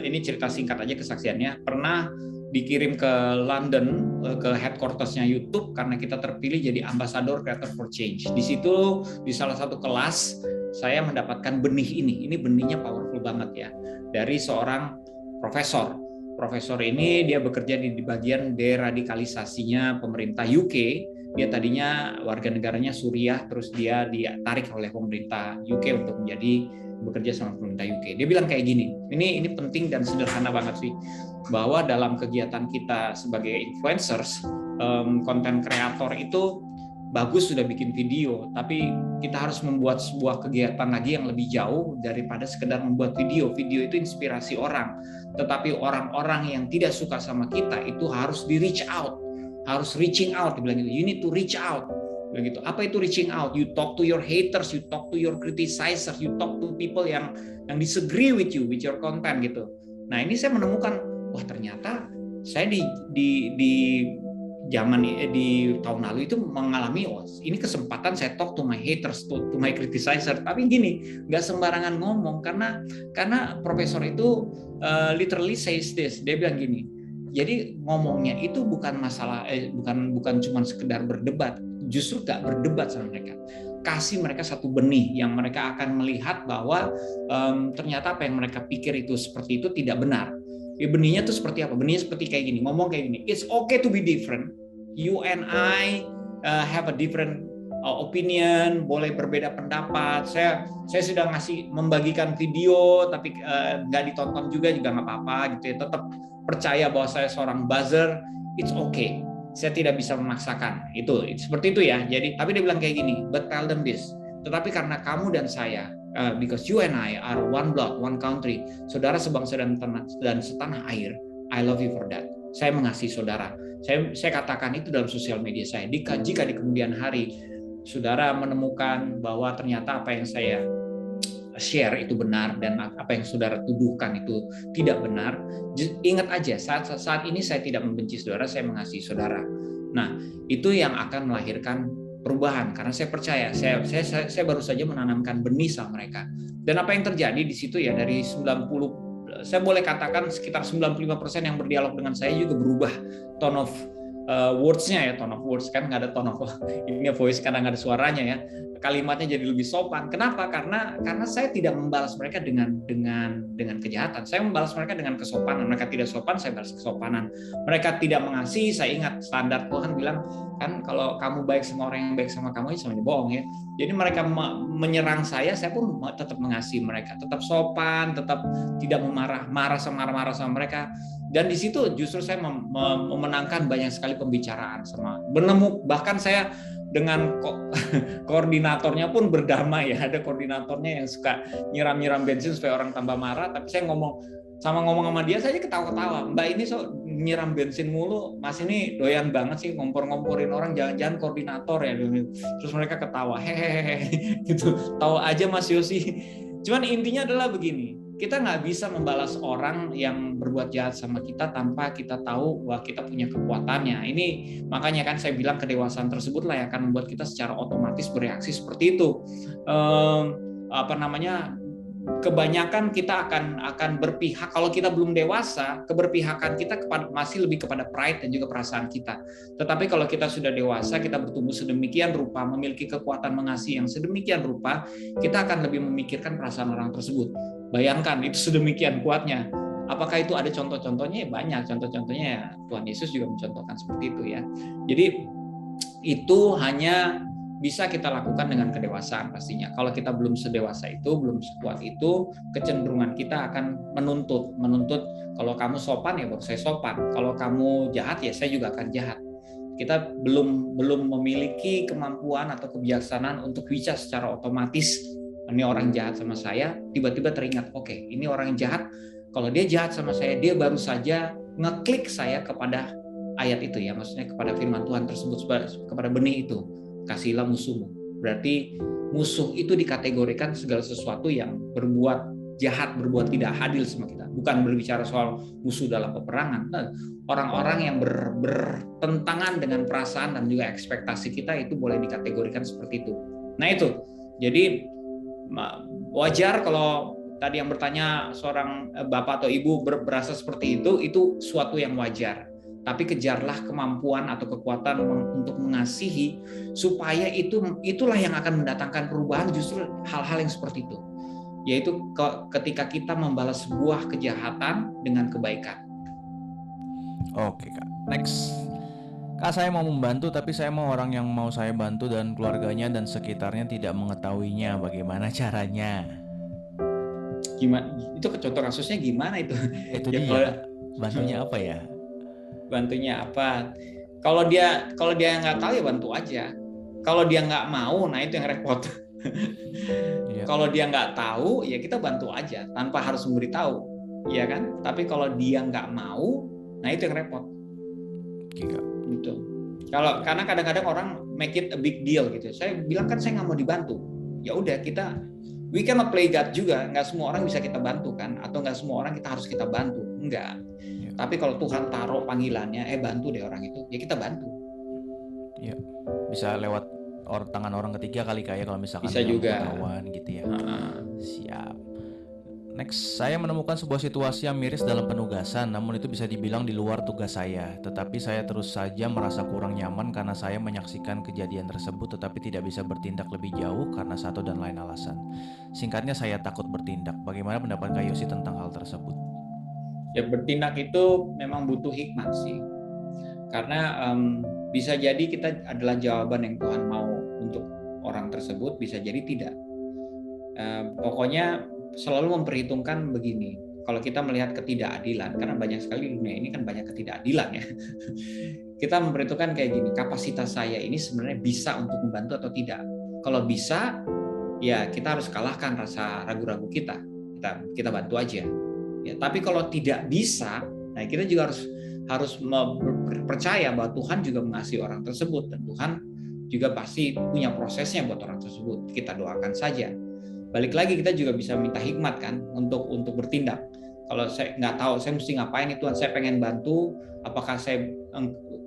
ini cerita singkat aja kesaksiannya, pernah dikirim ke London ke headquarters-nya YouTube karena kita terpilih jadi Ambassador Creator for Change. Di situ di salah satu kelas saya mendapatkan benih ini. Ini benihnya powerful banget ya, dari seorang profesor. Profesor ini dia bekerja di bagian deradikalisasinya pemerintah UK. Dia tadinya warga negaranya Suriah, terus dia ditarik oleh pemerintah UK untuk bekerja sama pemerintah UK. Dia bilang kayak gini, ini penting dan sederhana banget sih, bahwa dalam kegiatan kita sebagai influencers, konten kreator itu bagus sudah bikin video, tapi kita harus membuat sebuah kegiatan lagi yang lebih jauh daripada sekedar membuat video. Video itu inspirasi orang, tetapi orang-orang yang tidak suka sama kita itu harus reaching out, dibilang gitu. You need to reach out. Begitu. Apa itu reaching out? You talk to your haters, you talk to your criticizers, you talk to people yang disagree with you, with your content gitu. Nah ini saya menemukan, wah ternyata saya di zaman di tahun lalu itu mengalami, oh ini kesempatan saya talk to my haters, to my criticizer. Tapi gini, nggak sembarangan ngomong karena profesor itu literally says this. Dia bilang gini, jadi ngomongnya itu bukan masalah, bukan cuma sekedar berdebat, justru nggak berdebat sama mereka. Kasih mereka satu benih yang mereka akan melihat bahwa ternyata apa yang mereka pikir itu seperti itu tidak benar. Benihnya tuh seperti apa? Benihnya seperti kayak gini, ngomong kayak gini. It's okay to be different. You and I have a different opinion, boleh berbeda pendapat. Saya sudah membagikan video, tapi nggak ditonton juga nggak apa-apa gitu ya. Tetap percaya bahwa saya seorang buzzer. It's okay. Saya tidak bisa memaksakan. Itu seperti itu ya. Jadi, tapi dia bilang kayak gini. But tell them this. Tetapi karena kamu dan saya, because you and I are one blood, one country, saudara sebangsa dan setanah air, I love you for that. Saya mengasihi saudara. Saya katakan itu dalam sosial media saya. Jika di kemudian hari saudara menemukan bahwa ternyata apa yang saya share itu benar dan apa yang saudara tuduhkan itu tidak benar, ingat aja saat ini saya tidak membenci saudara, saya mengasihi saudara. Nah, itu yang akan melahirkan perubahan karena saya percaya saya baru saja menanamkan benih sama mereka. Dan apa yang terjadi di situ ya, dari 90, saya boleh katakan sekitar 95% yang berdialog dengan saya juga berubah tone of words-nya ya, tone of words kan nggak ada tone of ini voice karena nggak ada suaranya ya, kalimatnya jadi lebih sopan. Kenapa? Karena saya tidak membalas mereka dengan kejahatan. Saya membalas mereka dengan kesopanan. Mereka tidak sopan, saya balas kesopanan. Mereka tidak mengasihi, saya ingat standar Tuhan bilang kan kalau kamu baik sama orang yang baik sama kamu itu sama bohong ya. Jadi mereka menyerang saya pun tetap mengasihi mereka, tetap sopan, tetap tidak marah sama mereka. Dan di situ justru saya memenangkan banyak sekali pembicaraan bahkan saya dengan koordinatornya pun berdamai ya. Ada koordinatornya yang suka nyiram bensin supaya orang tambah marah, tapi saya ngomong sama dia saja ketawa-ketawa. Mbak ini nyiram bensin mulu, Mas ini doyan banget sih ngompor-ngomporin orang, jangan koordinator ya. Terus mereka ketawa, hehehe gitu. Tahu aja Mas Yosi. Cuman intinya adalah begini, kita nggak bisa membalas orang yang berbuat jahat sama kita tanpa kita tahu bahwa kita punya kekuatannya. Ini makanya kan saya bilang kedewasaan tersebutlah yang akan membuat kita secara otomatis bereaksi seperti itu. Kebanyakan kita akan berpihak, kalau kita belum dewasa, keberpihakan kita masih lebih kepada pride dan juga perasaan kita. Tetapi kalau kita sudah dewasa, kita bertumbuh sedemikian rupa, memiliki kekuatan mengasihi yang sedemikian rupa, kita akan lebih memikirkan perasaan orang tersebut. Bayangkan itu sedemikian kuatnya. Apakah itu ada contoh-contohnya? Banyak contoh-contohnya. Tuhan Yesus juga mencontohkan seperti itu ya. Jadi itu hanya bisa kita lakukan dengan kedewasaan pastinya. Kalau kita belum sedewasa itu, belum sekuat itu, kecenderungan kita akan menuntut. Kalau kamu sopan ya baru saya sopan. Kalau kamu jahat ya saya juga akan jahat. Kita belum memiliki kemampuan atau kebijaksanaan untuk bisa secara otomatis, ini orang jahat sama saya, tiba-tiba teringat, oke, ini orang jahat. Kalau dia jahat sama saya, dia baru saja ngeklik saya kepada ayat itu ya, maksudnya kepada firman Tuhan tersebut, kepada benih itu. Kasihilah musuhmu. Berarti musuh itu dikategorikan segala sesuatu yang berbuat jahat, berbuat tidak adil sama kita. Bukan berbicara soal musuh dalam peperangan. Orang-orang yang bertentangan dengan perasaan dan juga ekspektasi kita itu boleh dikategorikan seperti itu. Nah itu, jadi wajar kalau tadi yang bertanya seorang bapak atau ibu berasa seperti itu suatu yang wajar. Tapi kejarlah kemampuan atau kekuatan untuk mengasihi, supaya itulah yang akan mendatangkan perubahan, justru hal-hal yang seperti itu. Yaitu ketika kita membalas sebuah kejahatan dengan kebaikan. Oke Kak, next. Kak, saya mau membantu, tapi saya mau orang yang mau saya bantu dan keluarganya dan sekitarnya tidak mengetahuinya. Bagaimana caranya? Gimana? Itu contoh kasusnya gimana itu? Itu ya, dia. Bantunya apa ya? Bantunya apa? Kalau dia nggak tahu ya bantu aja. Kalau dia nggak mau, nah itu yang repot. Ya. Kalau dia nggak tahu, ya kita bantu aja tanpa harus memberitahu, ya kan? Tapi kalau dia nggak mau, nah itu yang repot. Gitu. Karena kadang-kadang orang make it a big deal gitu. Saya bilang kan saya nggak mau dibantu. Ya udah kita We cannot play God juga, nggak semua orang bisa kita bantu kan, atau nggak semua orang kita harus kita bantu, enggak. Ya. Tapi kalau Tuhan taruh panggilannya, bantu deh orang itu, ya kita bantu. Ya, bisa lewat tangan orang ketiga kali kayak kalau misalkan Bisa dalam juga. pengetahuan gitu ya. Heeh. Siap. Next, saya menemukan sebuah situasi yang miris dalam penugasan, namun itu bisa dibilang di luar tugas saya. Tetapi saya terus saja merasa kurang nyaman karena saya menyaksikan kejadian tersebut tetapi tidak bisa bertindak lebih jauh karena satu dan lain alasan. Singkatnya, saya takut bertindak. Bagaimana pendapat Kak Yosi tentang hal tersebut? Ya, bertindak itu memang butuh hikmat sih. Karena bisa jadi kita adalah jawaban yang Tuhan mau untuk orang tersebut, bisa jadi tidak. Pokoknya selalu memperhitungkan begini. Kalau kita melihat ketidakadilan, karena banyak sekali di dunia ini kan banyak ketidakadilan ya. Kita memperhitungkan kayak gini, kapasitas saya ini sebenarnya bisa untuk membantu atau tidak. Kalau bisa, ya kita harus kalahkan rasa ragu-ragu kita. Kita bantu aja. Ya, tapi kalau tidak bisa, nah kita juga harus percaya bahwa Tuhan juga mengasihi orang tersebut dan Tuhan juga pasti punya prosesnya buat orang tersebut. Kita doakan saja. Balik lagi kita juga bisa minta hikmat kan untuk bertindak. Kalau saya nggak tahu saya mesti ngapain Tuhan, saya pengen bantu, apakah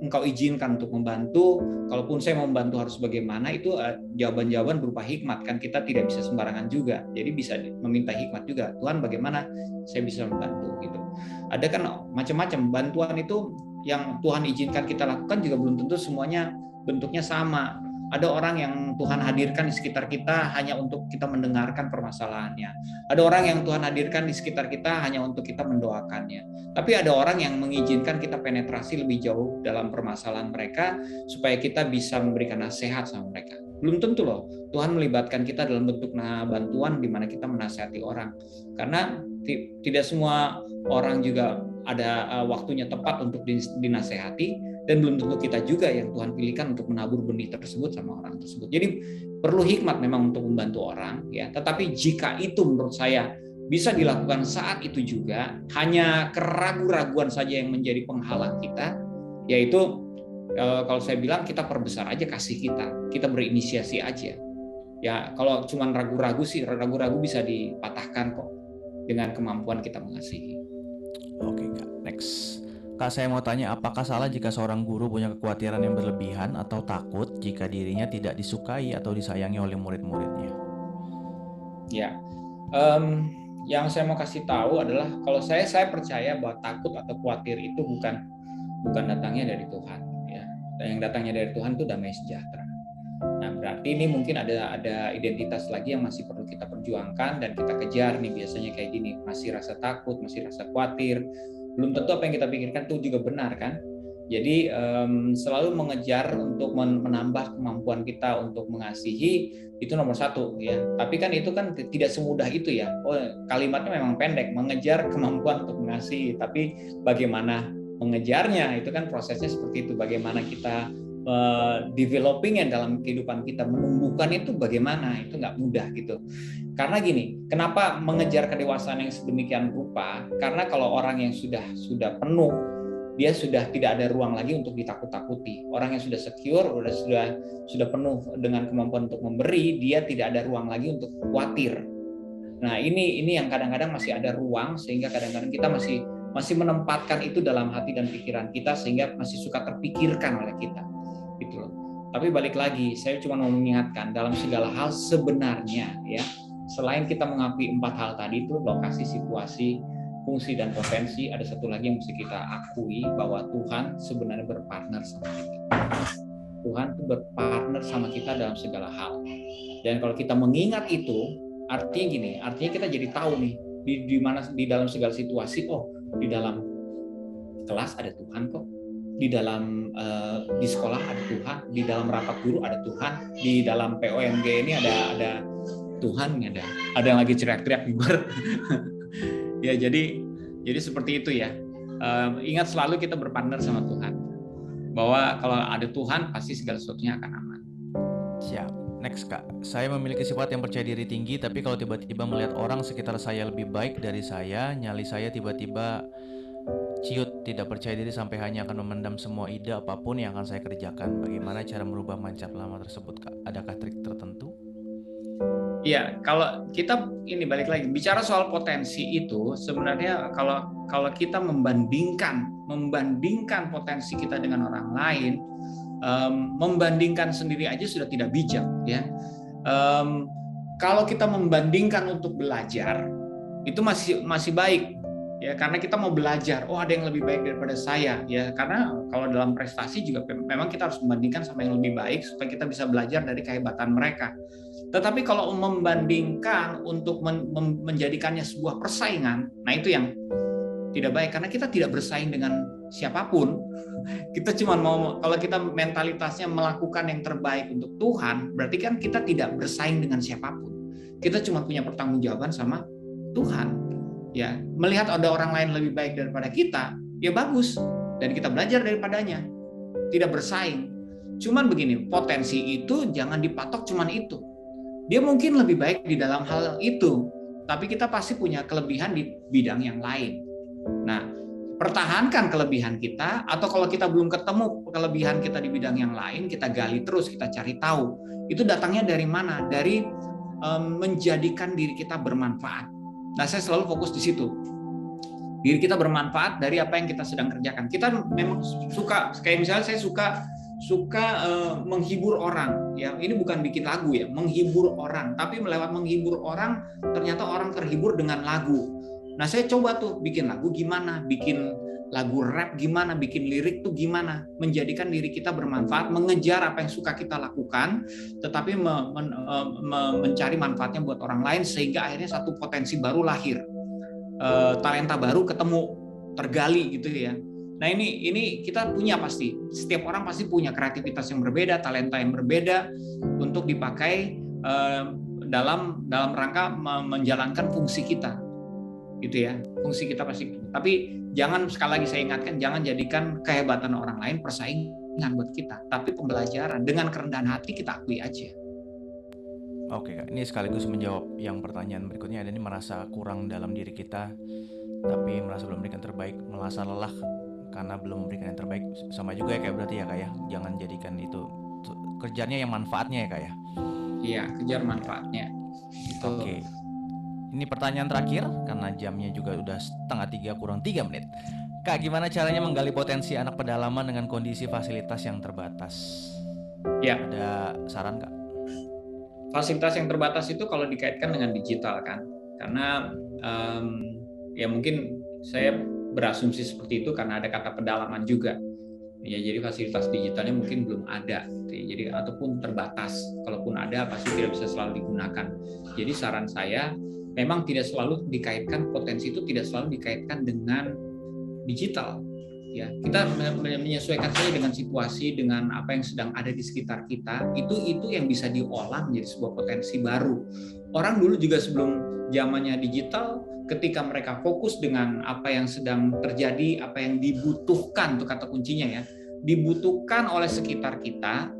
Engkau izinkan untuk membantu? Kalaupun saya mau membantu harus bagaimana? Itu jawaban-jawaban berupa hikmat kan, kita tidak bisa sembarangan juga. Jadi bisa meminta hikmat juga. Tuhan bagaimana saya bisa membantu gitu. Ada kan macam-macam bantuan itu yang Tuhan izinkan kita lakukan juga belum tentu semuanya bentuknya sama. Ada orang yang Tuhan hadirkan di sekitar kita hanya untuk kita mendengarkan permasalahannya. Ada orang yang Tuhan hadirkan di sekitar kita hanya untuk kita mendoakannya. Tapi ada orang yang mengizinkan kita penetrasi lebih jauh dalam permasalahan mereka supaya kita bisa memberikan nasihat sama mereka. Belum tentu loh Tuhan melibatkan kita dalam bentuk bantuan di mana kita menasihati orang. Karena tidak semua orang juga ada waktunya tepat untuk dinasehati. Dan belum tentu kita juga yang Tuhan pilihkan untuk menabur benih tersebut sama orang tersebut. Jadi perlu hikmat memang untuk membantu orang, ya. Tetapi jika itu menurut saya bisa dilakukan saat itu juga, hanya keraguan-raguan saja yang menjadi penghalang kita, yaitu kalau saya bilang kita perbesar aja kasih kita berinisiasi aja. Ya kalau cuma ragu-ragu sih, ragu-ragu bisa dipatahkan kok dengan kemampuan kita mengasihi. Oke Kak, next. Kak, saya mau tanya, apakah salah jika seorang guru punya kekhawatiran yang berlebihan atau takut jika dirinya tidak disukai atau disayangi oleh murid-muridnya? Ya, yang saya mau kasih tahu adalah kalau saya percaya bahwa takut atau khawatir itu bukan datangnya dari Tuhan. Ya, yang datangnya dari Tuhan itu damai sejahtera. Nah, berarti ini mungkin ada identitas lagi yang masih perlu kita perjuangkan dan kita kejar nih, biasanya kayak gini, masih rasa takut, masih rasa khawatir. Belum tentu apa yang kita pikirkan itu juga benar kan. Jadi selalu mengejar untuk menambah kemampuan kita untuk mengasihi, itu nomor satu ya. Tapi kan itu kan tidak semudah itu ya. Kalimatnya memang pendek, mengejar kemampuan untuk mengasihi, tapi bagaimana mengejarnya itu kan prosesnya seperti itu. Bagaimana kita developingnya dalam kehidupan kita, menumbuhkan itu bagaimana, itu nggak mudah gitu. Karena gini, kenapa mengejar kedewasaan yang sedemikian rupa? Karena kalau orang yang sudah penuh, dia sudah tidak ada ruang lagi untuk ditakut-takuti. Orang yang sudah secure, sudah penuh dengan kemampuan untuk memberi, dia tidak ada ruang lagi untuk khawatir. Nah ini yang kadang-kadang masih ada ruang, sehingga kadang-kadang kita masih menempatkan itu dalam hati dan pikiran kita, sehingga masih suka terpikirkan oleh kita. Gitu loh. Tapi balik lagi, saya cuma mau mengingatkan dalam segala hal sebenarnya ya, selain kita mengakui 4 hal tadi itu, lokasi, situasi, fungsi dan potensi, ada satu lagi yang mesti kita akui, bahwa Tuhan sebenarnya berpartner sama kita. Tuhan itu berpartner sama kita dalam segala hal. Dan kalau kita mengingat itu, artinya gini, artinya kita jadi tahu nih di dalam segala situasi, di dalam kelas ada Tuhan kok. Di dalam di sekolah ada Tuhan, di dalam rapat guru ada Tuhan, di dalam POMG ini ada Tuhan, ada yang lagi teriak-teriak di luar. Ya jadi seperti itu ya. Ingat selalu kita berpartner sama Tuhan, bahwa kalau ada Tuhan pasti segala sesuatunya akan aman. Siap. Next Kak, saya memiliki sifat yang percaya diri tinggi, tapi kalau tiba-tiba melihat orang sekitar saya lebih baik dari saya, nyali saya tiba-tiba ciut, tidak percaya diri sampai hanya akan memendam semua ide apapun yang akan saya kerjakan. Bagaimana cara merubah mindset lama tersebut Kak? Adakah trik tertentu? Ya, kalau kita ini balik lagi bicara soal potensi itu sebenarnya kalau kita membandingkan potensi kita dengan orang lain, membandingkan sendiri aja sudah tidak bijak ya. Kalau kita membandingkan untuk belajar itu masih baik ya, karena kita mau belajar. Oh, ada yang lebih baik daripada saya ya, karena kalau dalam prestasi juga memang kita harus membandingkan sama yang lebih baik supaya kita bisa belajar dari kehebatan mereka. Tetapi kalau membandingkan untuk menjadikannya sebuah persaingan, nah itu yang tidak baik, karena kita tidak bersaing dengan siapapun. Kita cuma mau, kalau kita mentalitasnya melakukan yang terbaik untuk Tuhan, berarti kan kita tidak bersaing dengan siapapun. Kita cuma punya pertanggungjawaban sama Tuhan. Ya, melihat ada orang lain lebih baik daripada kita, ya bagus, dan kita belajar daripadanya. Tidak bersaing. Cuman begini, potensi itu jangan dipatok cuman itu. Dia mungkin lebih baik di dalam hal itu, tapi kita pasti punya kelebihan di bidang yang lain. Nah, pertahankan kelebihan kita, atau kalau kita belum ketemu kelebihan kita di bidang yang lain, kita gali terus, kita cari tahu. Itu datangnya dari mana? Dari menjadikan diri kita bermanfaat. Nah, saya selalu fokus di situ. Diri kita bermanfaat dari apa yang kita sedang kerjakan. Kita memang suka, kayak misalnya saya suka menghibur orang ya, ini bukan bikin lagu ya, menghibur orang, tapi lewat menghibur orang ternyata orang terhibur dengan lagu. Nah, saya coba tuh bikin lagu gimana, bikin lagu rap gimana, bikin lirik tuh gimana, menjadikan diri kita bermanfaat, mengejar apa yang suka kita lakukan, tetapi mencari manfaatnya buat orang lain, sehingga akhirnya satu potensi baru lahir, talenta baru ketemu, tergali gitu ya. Nah, ini kita punya, pasti setiap orang pasti punya kreativitas yang berbeda, talenta yang berbeda untuk dipakai dalam rangka menjalankan fungsi kita, gitu ya. Fungsi kita pasti. Tapi jangan, sekali lagi saya ingatkan, jangan jadikan kehebatan orang lain persaingan buat kita, tapi pembelajaran. Dengan kerendahan hati kita akui aja. Oke Kak, ini sekaligus menjawab yang pertanyaan berikutnya. Ada ini merasa kurang dalam diri kita, tapi merasa belum memberikan terbaik, merasa lelah karena belum memberikan yang terbaik. Sama juga ya kayak berarti ya Kak ya, jangan jadikan itu kerjanya yang manfaatnya ya Kak ya. Iya, kejar manfaatnya. Oke. Ini pertanyaan terakhir karena jamnya juga udah 2:30 kurang 3 menit. Kak, gimana caranya menggali potensi anak pedalaman dengan kondisi fasilitas yang terbatas? Ya. Ada saran Kak? Fasilitas yang terbatas itu kalau dikaitkan dengan digital kan, karena ya mungkin saya berasumsi seperti itu karena ada kata pedalaman juga. Ya, jadi fasilitas digitalnya mungkin belum ada. Jadi ataupun terbatas. Kalaupun ada pasti tidak bisa selalu digunakan. Jadi saran saya memang tidak selalu dikaitkan, potensi itu tidak selalu dikaitkan dengan digital. Ya, kita menyesuaikan saja dengan situasi, dengan apa yang sedang ada di sekitar kita. Itu yang bisa diolah menjadi sebuah potensi baru. Orang dulu juga sebelum zamannya digital, ketika mereka fokus dengan apa yang sedang terjadi, apa yang dibutuhkan, itu kata kuncinya ya, dibutuhkan oleh sekitar kita,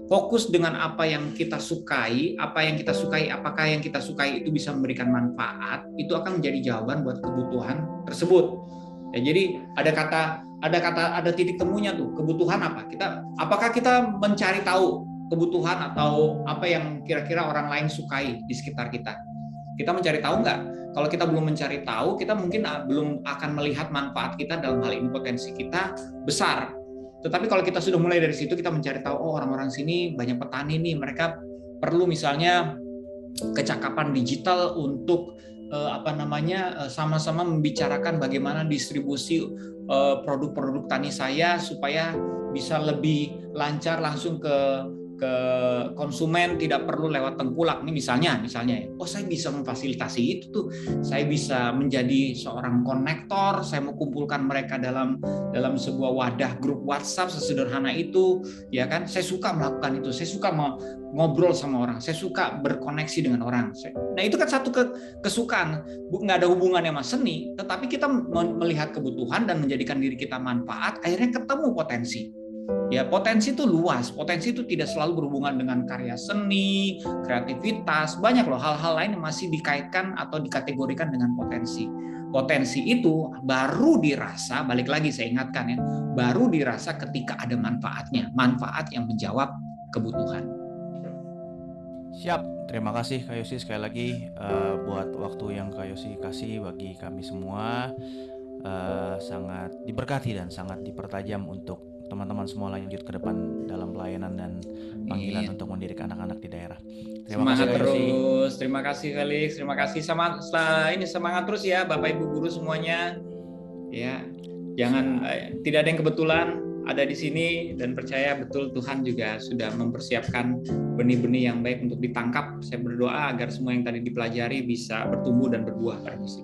fokus dengan apa yang kita sukai, apakah yang kita sukai itu bisa memberikan manfaat, itu akan menjadi jawaban buat kebutuhan tersebut. Ya, jadi ada titik temunya tuh, kebutuhan apa? Apakah kita mencari tahu kebutuhan atau apa yang kira-kira orang lain sukai di sekitar kita? Kita mencari tahu nggak? Kalau kita belum mencari tahu, kita mungkin belum akan melihat manfaat kita, dalam hal ini potensi kita besar. Tetapi kalau kita sudah mulai dari situ, kita mencari tahu, oh orang-orang sini banyak petani nih, mereka perlu misalnya kecakapan digital untuk sama-sama membicarakan bagaimana distribusi produk-produk tani saya supaya bisa lebih lancar langsung ke konsumen, tidak perlu lewat tengkulak. Ini misalnya oh saya bisa memfasilitasi itu tuh, saya bisa menjadi seorang konektor, saya mau kumpulkan mereka dalam sebuah wadah grup WhatsApp sesederhana itu, ya kan? Saya suka melakukan itu, saya suka mau ngobrol sama orang, saya suka berkoneksi dengan orang. Nah, itu kan satu kesukaan, nggak ada hubungannya sama seni, tetapi kita melihat kebutuhan dan menjadikan diri kita manfaat, akhirnya ketemu potensi. Ya, potensi itu luas. Potensi itu tidak selalu berhubungan dengan karya seni, kreativitas. Banyak loh hal-hal lain yang masih dikaitkan atau dikategorikan dengan potensi. Potensi itu baru dirasa, balik lagi saya ingatkan ya, baru dirasa ketika ada manfaatnya. Manfaat yang menjawab kebutuhan. Siap, terima kasih Kak Yosi sekali lagi buat waktu yang Kak Yosi kasih bagi kami semua. Sangat diberkati dan sangat dipertajam untuk teman-teman semua lanjut ke depan dalam pelayanan dan panggilan untuk mendidik anak-anak di daerah. Terima Semangat kasih Kak Yosi. terus, terima kasih Felix, terima kasih semangat terus ya Bapak Ibu guru semuanya. Ya, jangan tidak ada yang kebetulan ada di sini, dan percaya betul Tuhan juga sudah mempersiapkan benih-benih yang baik untuk ditangkap. Saya berdoa agar semua yang tadi dipelajari bisa bertumbuh dan berbuah pada musim.